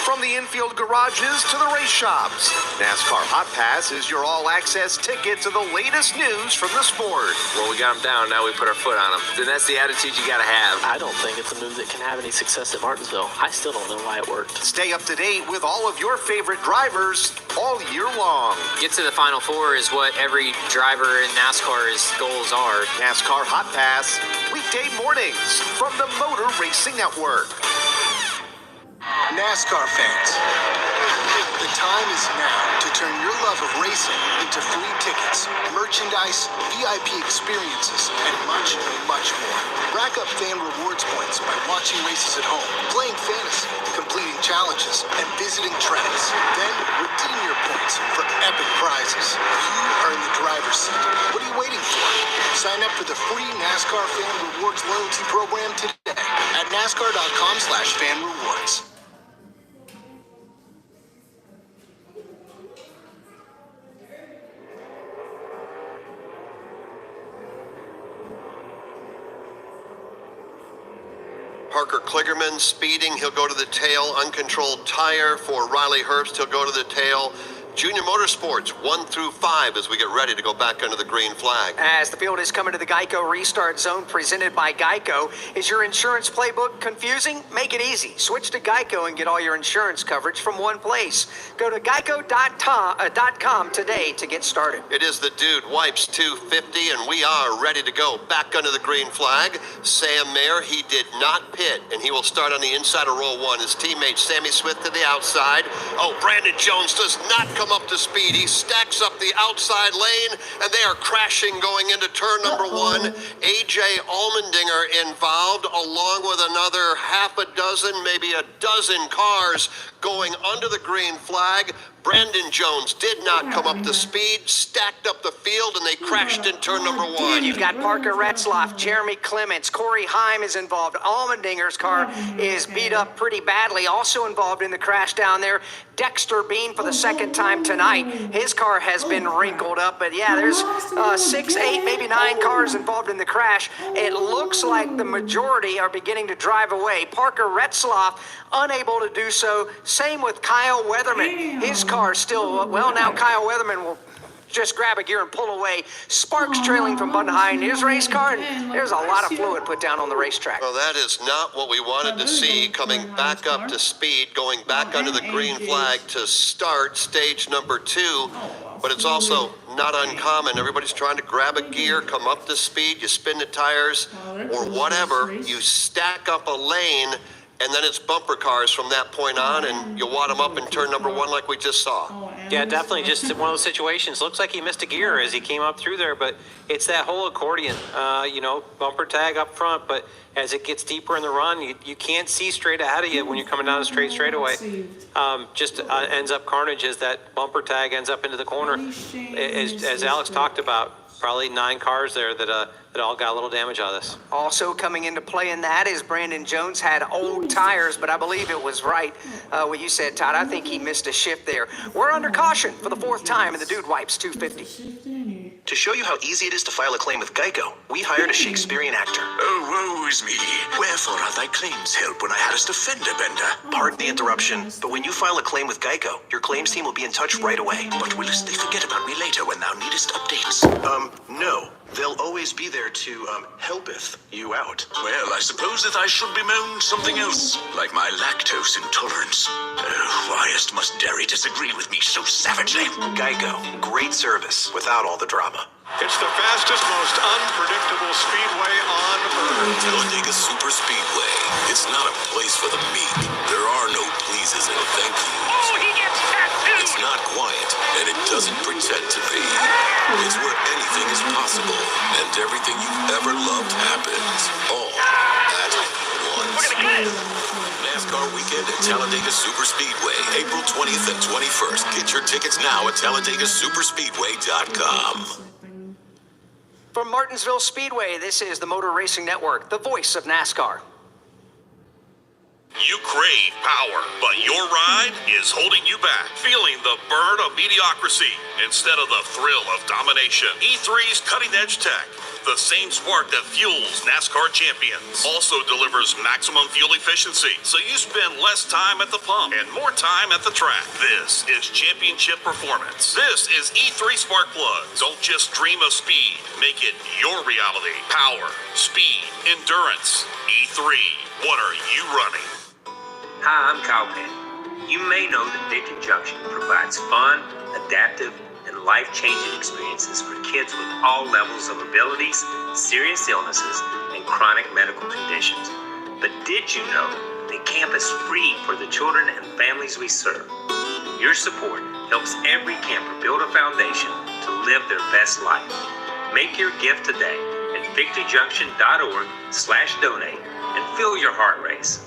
From the infield garages to the race shops, NASCAR Hot Pass is your all-access ticket to the latest news from the sport. Well, we got them down, now we put our foot on them. Then that's the attitude you gotta have. I don't think it's a move that can have any success at Martinsville. I still don't know why it worked. Stay up to date with all of your favorite drivers all year long. Get to the Final Four is what every driver in NASCAR's goals are. NASCAR Hot Pass, weekday mornings from the Motor Racing Network. NASCAR fans, the time is now to turn your love of racing into free tickets, merchandise, VIP experiences, and much, much more. Rack up fan rewards points by watching races at home, playing fantasy, completing challenges, and visiting tracks. Then redeem your points for epic prizes. You are in the driver's seat. What are you waiting for? Sign up for the free NASCAR Fan Rewards loyalty program today at nascar.com/fan rewards. Parker Kligerman speeding. He'll go to the tail. Uncontrolled tire for Riley Herbst. He'll go to the tail. Junior Motorsports 1 through 5 as we get ready to go back under the green flag. As the field is coming to the Geico Restart Zone presented by Geico. Is your insurance playbook confusing? Make it easy. Switch to Geico and get all your insurance coverage from one place. Go to geico.com today to get started. It is the Dude Wipes 250, and we are ready to go back under the green flag. Sam Mayer, he did not pit, and he will start on the inside of row 1. His teammate Sammy Smith to the outside. Oh, Brandon Jones does not come up to speed. He stacks up the outside lane, and they are crashing going into turn number 1. AJ Allmendinger involved, along with another half a dozen, maybe a dozen cars going under the green flag. Brandon Jones did not come up to speed, stacked up the field, and they crashed in turn number 1. You've got Parker Retzloff, Jeremy Clements, Corey Heim is involved. Allmendinger's car is beat up pretty badly. Also involved in the crash down there, Dexter Bean for the second time tonight. His car has been wrinkled up, but yeah, there's 6, 8, maybe 9 cars involved in the crash. It looks like the majority are beginning to drive away. Parker Retzloff unable to do so. Same with Kyle Weatherman. His car is still, well, now Kyle Weatherman will just grab a gear and pull away. Sparks trailing from behind his race car, and there's a lot of fluid put down on the racetrack. Well, that is not what we wanted to see, coming back up to speed, going back under the green flag to start stage number 2. But it's also not uncommon. Everybody's trying to grab a gear, come up to speed, you spin the tires, or whatever. You stack up a lane, and then it's bumper cars from that point on, and you wad them up in turn number 1 like we just saw. Yeah, definitely just one of those situations. Looks like he missed a gear as he came up through there, but it's that whole accordion, bumper tag up front, but as it gets deeper in the run, you can't see straight ahead of you when you're coming down the straight straightaway. Ends up carnage as that bumper tag ends up into the corner. As Alex talked about, probably 9 cars there that all got a little damage out of this. Also coming into play in that is Brandon Jones had old tires, but I believe it was right what you said, Todd. I think he missed a shift there. We're under caution for the 4th time in the Dude Wipes 250. To show you how easy it is to file a claim with Geico, we hired a Shakespearean actor. Oh, woe is me. Wherefore are thy claims help when I hadst a fender bender? Pardon the interruption, but when you file a claim with Geico, your claims team will be in touch right away. But willst they forget about me later when thou needest updates? No. They'll always be there to, helpeth you out. Well, I suppose that I should bemoan something else, like my lactose intolerance. Oh, whyest must dairy disagree with me so savagely? Geico. Great service without all the drama. It's the fastest, most unpredictable speedway on earth. Talladega Super Speedway. It's not a place for the meek. There are no pleases and thank yous. Oh, he gets tattooed! It's not quiet, and it doesn't pretend to be. It's where anything is possible, and everything you've ever loved happens. All at once. NASCAR weekend at Talladega Super Speedway, April 20th and 21st. Get your tickets now at TalladagaSuperspeedway.com. From Martinsville Speedway, this is the Motor Racing Network, the voice of NASCAR. You crave power, but your ride is holding you back. Feeling the burn of mediocrity instead of the thrill of domination. E3's cutting-edge tech, the same spark that fuels NASCAR champions, also delivers maximum fuel efficiency, so you spend less time at the pump and more time at the track. This is championship performance. This is E3 Spark Plugs. Don't just dream of speed. Make it your reality. Power, speed, endurance. E3. What are you running? Hi, I'm Kyle Penn. You may know that Victory Junction provides fun, adaptive, and life-changing experiences for kids with all levels of abilities, serious illnesses, and chronic medical conditions. But did you know that camp is free for the children and families we serve? Your support helps every camper build a foundation to live their best life. Make your gift today at victoryjunction.org/donate and feel your heart race.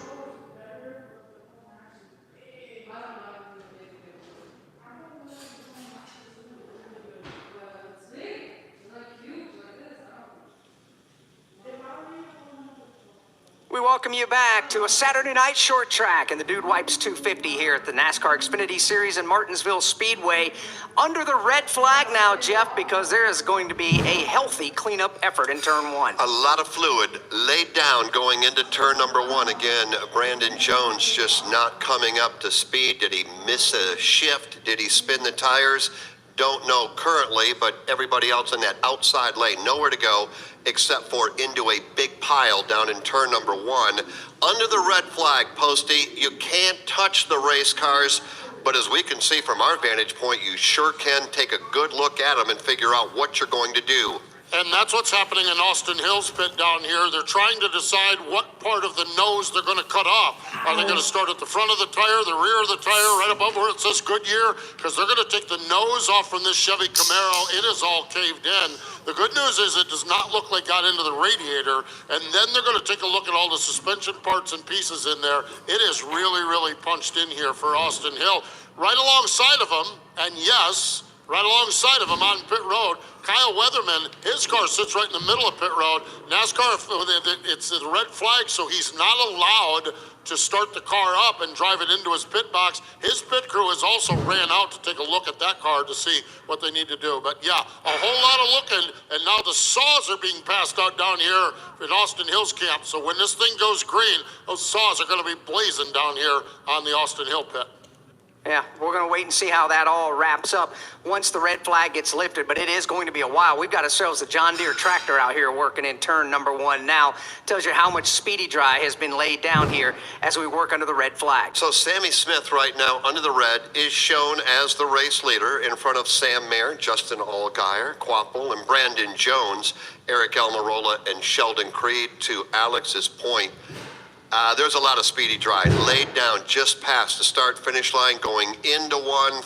We welcome you back to a Saturday night short track in the Dude Wipes 250 here at the NASCAR Xfinity Series in Martinsville Speedway. Under the red flag now, Jeff, because there is going to be a healthy cleanup effort in turn one. A lot of fluid laid down going into turn number one. Again, Brandon Jones just not coming up to speed. Did he miss a shift? Did he spin the tires? Don't know currently, but everybody else in that outside lane, nowhere to go except for into a big pile down in turn number one. Under the red flag, Posty, you can't touch the race cars, but as we can see from our vantage point, you sure can take a good look at them and figure out what you're going to do. And that's what's happening in Austin Hill's pit down here. They're trying to decide what part of the nose they're going to cut off. Are they going to start at the front of the tire, the rear of the tire, right above where it says Goodyear? Because they're going to take the nose off from this Chevy Camaro. It is all caved in. The good news is it does not look like it got into the radiator. And then they're going to take a look at all the suspension parts and pieces in there. It is really, really punched in here for Austin Hill. Right alongside of them, and yes, right alongside of him on pit road, Kyle Weatherman, his car sits right in the middle of pit road. NASCAR, it's a red flag, so he's not allowed to start the car up and drive it into his pit box. His pit crew has also ran out to take a look at that car to see what they need to do. But yeah, a whole lot of looking, and now the saws are being passed out down here in Austin Hill's camp. So when this thing goes green, those saws are going to be blazing down here on the Austin Hill pit. Yeah, we're going to wait and see how that all wraps up once the red flag gets lifted, but it is going to be a while. We've got ourselves a John Deere tractor out here working in turn number one now. Tells you how much speedy dry has been laid down here as we work under the red flag. So Sammy Smith right now under the red is shown as the race leader in front of Sam Mayer, Justin Allgaier, Quapple, and Brandon Jones, Eric Almirola, and Sheldon Creed. To Alex's point, there's a lot of speedy dry laid down just past the start-finish line, going into one,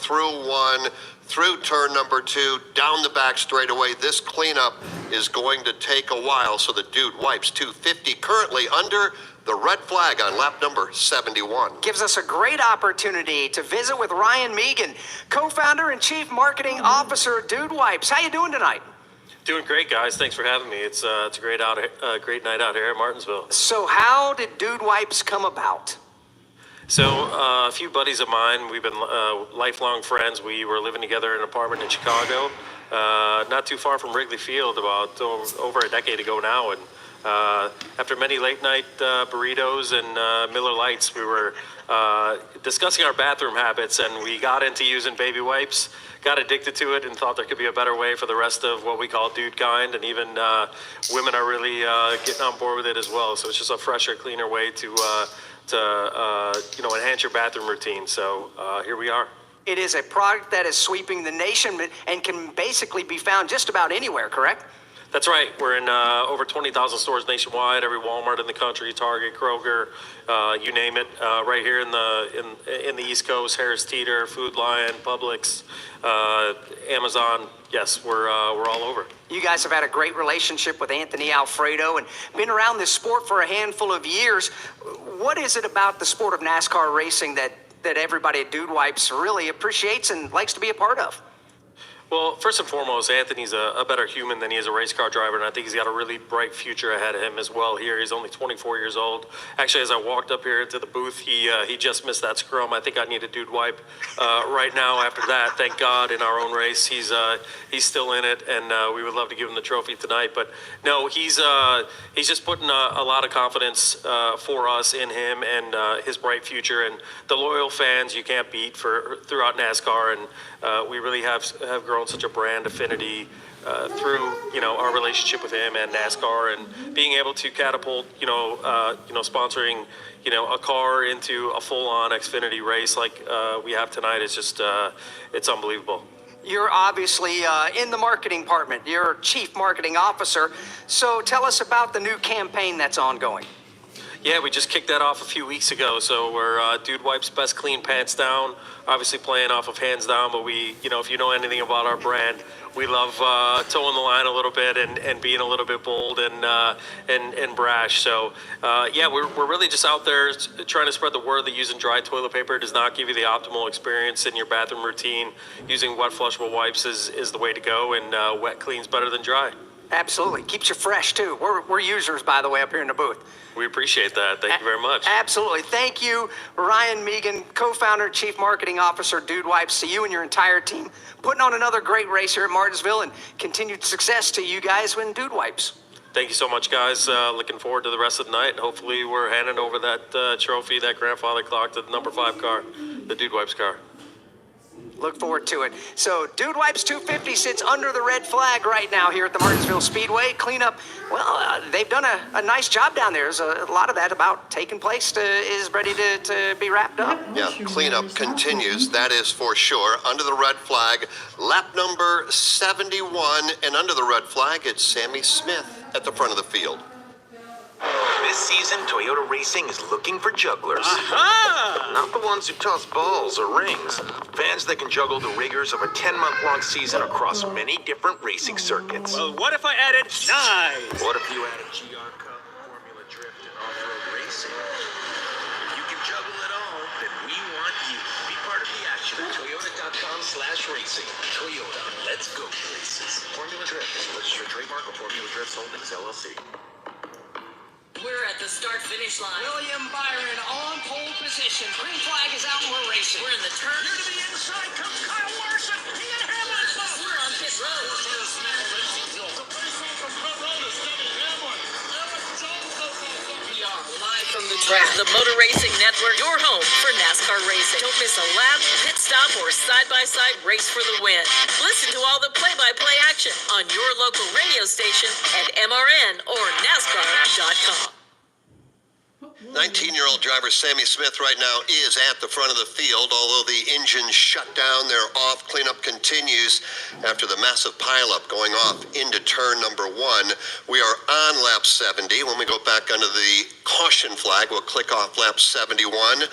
through turn number two, down the back straightaway. This cleanup is going to take a while, so the Dude Wipes 250 currently under the red flag on lap number 71. Gives us a great opportunity to visit with Ryan Megan, co-founder and chief marketing officer of Dude Wipes. How you doing tonight? Doing great, guys. Thanks for having me. It's a great night out here at Martinsville. So how did Dude Wipes come about? So a few buddies of mine, we've been lifelong friends. We were living together in an apartment in Chicago, not too far from Wrigley Field, about over a decade ago now. And after many late night burritos and Miller Lights, we were discussing our bathroom habits, and we got into using baby wipes. Got addicted to it and thought there could be a better way for the rest of what we call dude kind, and even women are really getting on board with it as well. So it's just a fresher, cleaner way to enhance your bathroom routine. So here we are. It is a product that is sweeping the nation and can basically be found just about anywhere, correct? That's right. We're in over 20,000 stores nationwide. Every Walmart in the country, Target, Kroger, you name it. Right here in the East Coast, Harris Teeter, Food Lion, Publix, Amazon. Yes, we're all over. You guys have had a great relationship with Anthony Alfredo and been around this sport for a handful of years. What is it about the sport of NASCAR racing that everybody at Dude Wipes really appreciates and likes to be a part of? Well, first and foremost, Anthony's a better human than he is a race car driver, and I think he's got a really bright future ahead of him as well here. He's only 24 years old. Actually, as I walked up here into the booth, he just missed that scrum. I think I need a Dude Wipe right now after that. Thank God in our own race, he's still in it, and we would love to give him the trophy tonight. But no, he's just putting a lot of confidence for us in him and his bright future, and the loyal fans you can't beat throughout NASCAR, and we really have grown such a brand affinity through our relationship with him and NASCAR, and being able to catapult sponsoring a car into a full-on Xfinity race like we have tonight is just it's unbelievable. You're obviously in the marketing department. You're chief marketing officer. So tell us about the new campaign that's ongoing. Yeah, we just kicked that off a few weeks ago. So we're Dude Wipes Best Clean Pants Down, obviously playing off of Hands Down, but we, if you know anything about our brand, we love towing the line a little bit and being a little bit bold and brash. So yeah, we're really just out there trying to spread the word that using dry toilet paper does not give you the optimal experience in your bathroom routine. Using wet flushable wipes is the way to go, and wet cleans better than dry. Absolutely. Keeps you fresh, too. We're users, by the way, up here in the booth. We appreciate that. Thank you very much. Absolutely. Thank you, Ryan Megan, co-founder, chief marketing officer, Dude Wipes, to you and your entire team, putting on another great race here at Martinsville, and continued success to you guys with Dude Wipes. Thank you so much, guys. Looking forward to the rest of the night. Hopefully we're handing over that trophy, that grandfather clock, to the number 5 car, the Dude Wipes car. Look forward to it. So, Dude Wipes 250 sits under the red flag right now here at the Martinsville Speedway. Cleanup, well, they've done a nice job down there. There's a lot of that about taking place is ready to be wrapped up. Yeah, cleanup continues, that is for sure. Under the red flag, lap number 71, and under the red flag, it's Sammy Smith at the front of the field. This season, Toyota Racing is looking for jugglers. Aha! Not the ones who toss balls or rings. Fans that can juggle the rigors of a 10-month-long season across many different racing circuits. Well, what if I added knives? What if you added GR Cup, Formula Drift, and off-road racing? If you can juggle it all, then we want you. Be part of the action at Toyota.com/racing. Toyota, let's go places. Formula Drift is a registered trademark of Formula Drift Holdings, LLC. We're at the start-finish line. William Byron on pole position. Green flag is out and we're racing. We're in the turn. Near to the inside comes Kyle Larson. He and Hamlin's up. We're on pit road. We are live from the track. The Motor Racing Network, your home for NASCAR racing. Don't miss a lap, pit stop, or side-by-side race for the win. Listen to all the play-by-play action on your local radio station at MRN or NASCAR.com. 19-year-old driver Sammy Smith right now is at the front of the field. Although the engine's shut down, they're off. Cleanup continues after the massive pileup going off into turn number 1. We are on lap 70. When we go back under the caution flag, we'll click off lap 71.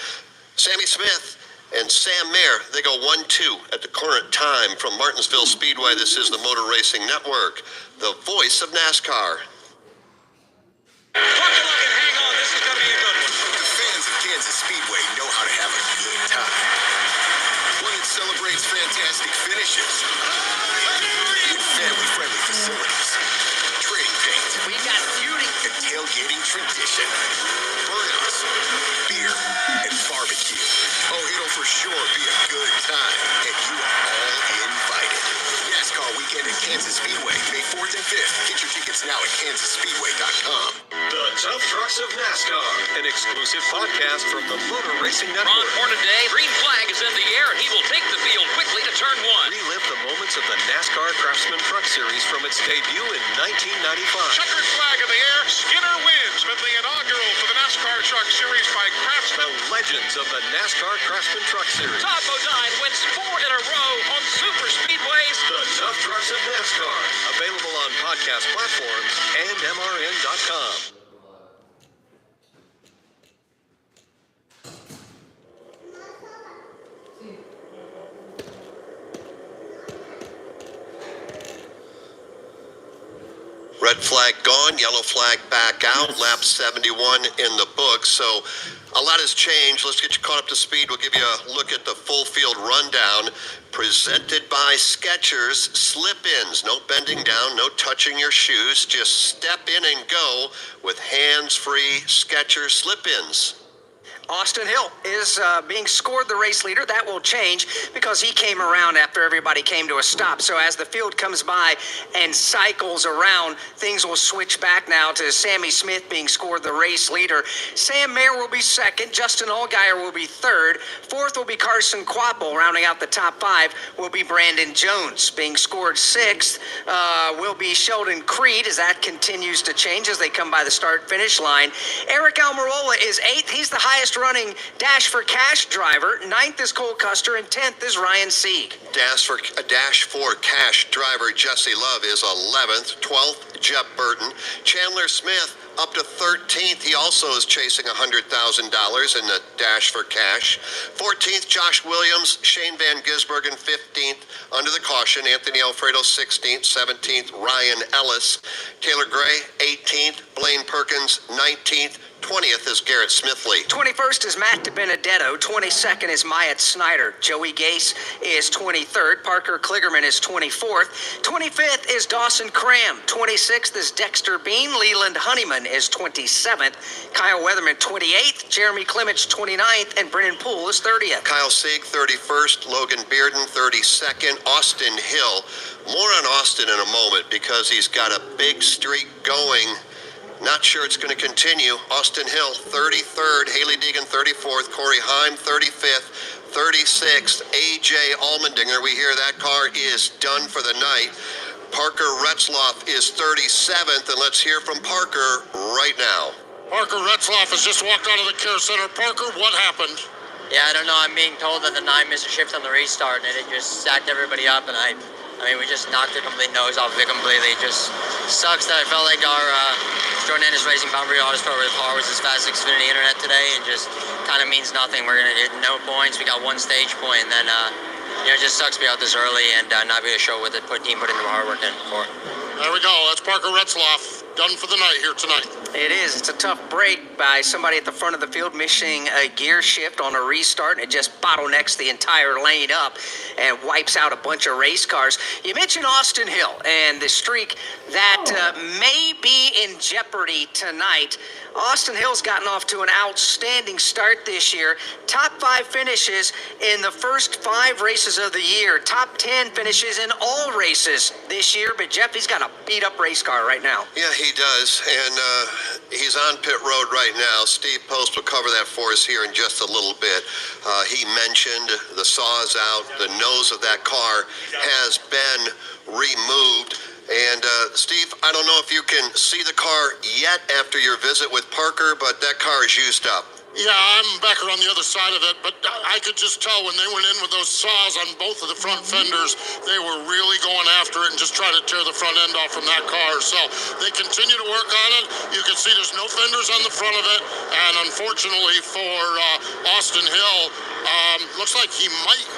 Sammy Smith and Sam Mayer, they go 1-2 at the current time from Martinsville Speedway. This is the Motor Racing Network, the voice of NASCAR. Kansas Speedway know how to have a good time. One that celebrates fantastic finishes with family-friendly facilities, trade paint, We got beauty, and tailgating tradition, burnouts, beer, and barbecue. Oh, it'll for sure be a good time, and you are all invited. NASCAR Weekend at Kansas Speedway, May 4th and 5th. Get your tickets now at KansasSpeedway.com. The Tough Trucks of NASCAR, an exclusive podcast from the Motor Racing Network. for today. Green flag is in the air, and he will take the field quickly to turn 1. Relive the moments of the NASCAR Craftsman Truck Series from its debut in 1995. Checkered flag in the air. Skinner wins with the inaugural for the NASCAR Truck Series by Craftsman. The legends of the NASCAR Craftsman Truck Series. Todd Bodine wins 4 in a row on super speedways. The Tough Trucks of NASCAR. Available on podcast platforms and MRN.com. Red flag gone, yellow flag back out, lap 71 in the book. So a lot has changed. Let's get you caught up to speed. We'll give you a look at the full field rundown presented by Skechers. Slip-ins, no bending down, no touching your shoes. Just step in and go with hands-free Skechers slip-ins. Austin Hill is being scored the race leader. That will change because he came around after everybody came to a stop. So as the field comes by and cycles around, things will switch back now to Sammy Smith being scored the race leader. Sam Mayer will be second. Justin Allgaier will be third. Fourth will be Carson Quapple. Rounding out the top 5 will be Brandon Jones. Being scored sixth will be Sheldon Creed, as that continues to change as they come by the start-finish line. Eric Almirola is 8th. He's the highest running Dash for Cash driver. 9th is Cole Custer, and 10th is Ryan Sieg. Dash for Cash driver Jesse Love is 11th. 12th, Jeb Burton. Chandler Smith up to 13th. He also is chasing $100,000 in the Dash for Cash. 14th, Josh Williams. Shane Van Gisbergen, 15th. Under the caution, Anthony Alfredo, 16th. 17th, Ryan Ellis. Taylor Gray, 18th. Blaine Perkins, 19th. 20th is Garrett Smithley. 21st is Matt DiBenedetto. 22nd is Myatt Snyder. Joey Gase is 23rd. Parker Kligerman is 24th. 25th is Dawson Cram. 26th is Dexter Bean. Leland Honeyman is 27th. Kyle Weatherman 28th. Jeremy Clements 29th. And Brennan Poole is 30th. Kyle Sieg 31st. Logan Bearden 32nd. Austin Hill. More on Austin in a moment because he's got a big streak going. Not sure it's going to continue. Austin Hill, 33rd. Haley Deegan, 34th. Corey Heim, 35th. 36th. A.J. Allmendinger, we hear that car is done for the night. Parker Retzloff is 37th, and let's hear from Parker right now. Parker Retzloff has just walked out of the care center. Parker, what happened? Yeah, I don't know. I'm being told that the 9 missed a shift on the restart, and it just sacked everybody up, and I mean, we just knocked the complete nose off of it completely. It just sucks that I felt like our Jordan Ennis Racing Boundary Autosport with car was as fast as Xfinity Internet today, and just kind of means nothing. We're going to get no points. We got 1 stage point, and then, it just sucks to be out this early and not be able to show what the team put into the hard work in for. There we go. That's Parker Retzloff, done for the night here tonight. It is. It's a tough break by somebody at the front of the field missing a gear shift on a restart, and it just bottlenecks the entire lane up and wipes out a bunch of race cars. You mentioned Austin Hill and the streak that may be in jeopardy tonight. Austin Hill's gotten off to an outstanding start this year. Top 5 finishes in the first 5 races of the year. Top 10 finishes in all races this year. But Jeff, he's got a beat-up race car right now. Yeah, he does. And he's on pit road right now. Steve Post will cover that for us here in just a little bit. He mentioned the saw's out. The nose of that car has been removed. And Steve, I don't know if you can see the car yet after your visit with Parker, but that car is used up. Yeah, I'm back around the other side of it, but I could just tell when they went in with those saws on both of the front fenders, they were really going after it and just trying to tear the front end off from that car. So they continue to work on it. You can see there's no fenders on the front of it, and unfortunately for Austin Hill, looks like he might.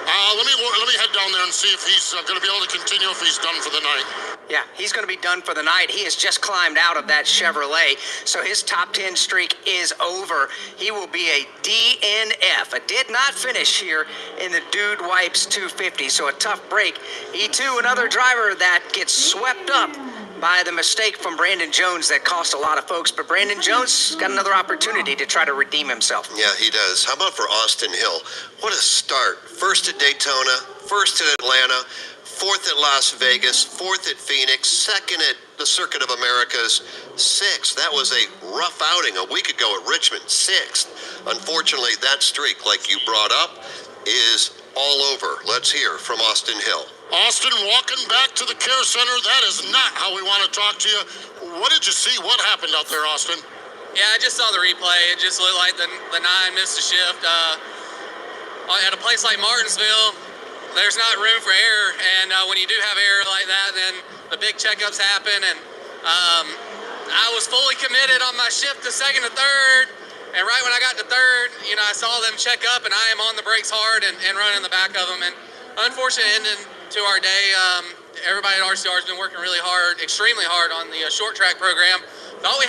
Let me head down there and see if he's going to be able to continue, if he's done for the night. Yeah, he's going to be done for the night. He has just climbed out of that Chevrolet, so his top 10 streak is over. He will be a DNF. A did not finish here in the Dude Wipes 250, so a tough break. He, too, another driver that gets swept up by the mistake from Brandon Jones that cost a lot of folks. But Brandon Jones got another opportunity to try to redeem himself. Yeah, he does. How about for Austin Hill? What a start. First at Daytona, first at Atlanta, 4th at Las Vegas, 4th at Phoenix, 2nd at the Circuit of Americas, 6th. That was a rough outing a week ago at Richmond, 6th. Unfortunately, that streak, like you brought up, is all over. Let's hear from Austin Hill. Austin, walking back to the care center. That is not how we want to talk to you. What did you see? What happened out there, Austin? Yeah, I just saw the replay. It just looked like the 9 missed a shift. At a place like Martinsville, there's not room for error, and when you do have error like that, then the big checkups happen. And I was fully committed on my shift to 2nd to 3rd, and right when I got to 3rd, I saw them check up, and I am on the brakes hard and running the back of them. And unfortunately, ending to our day, everybody at RCR has been working really hard, extremely hard on the short track program. Thought we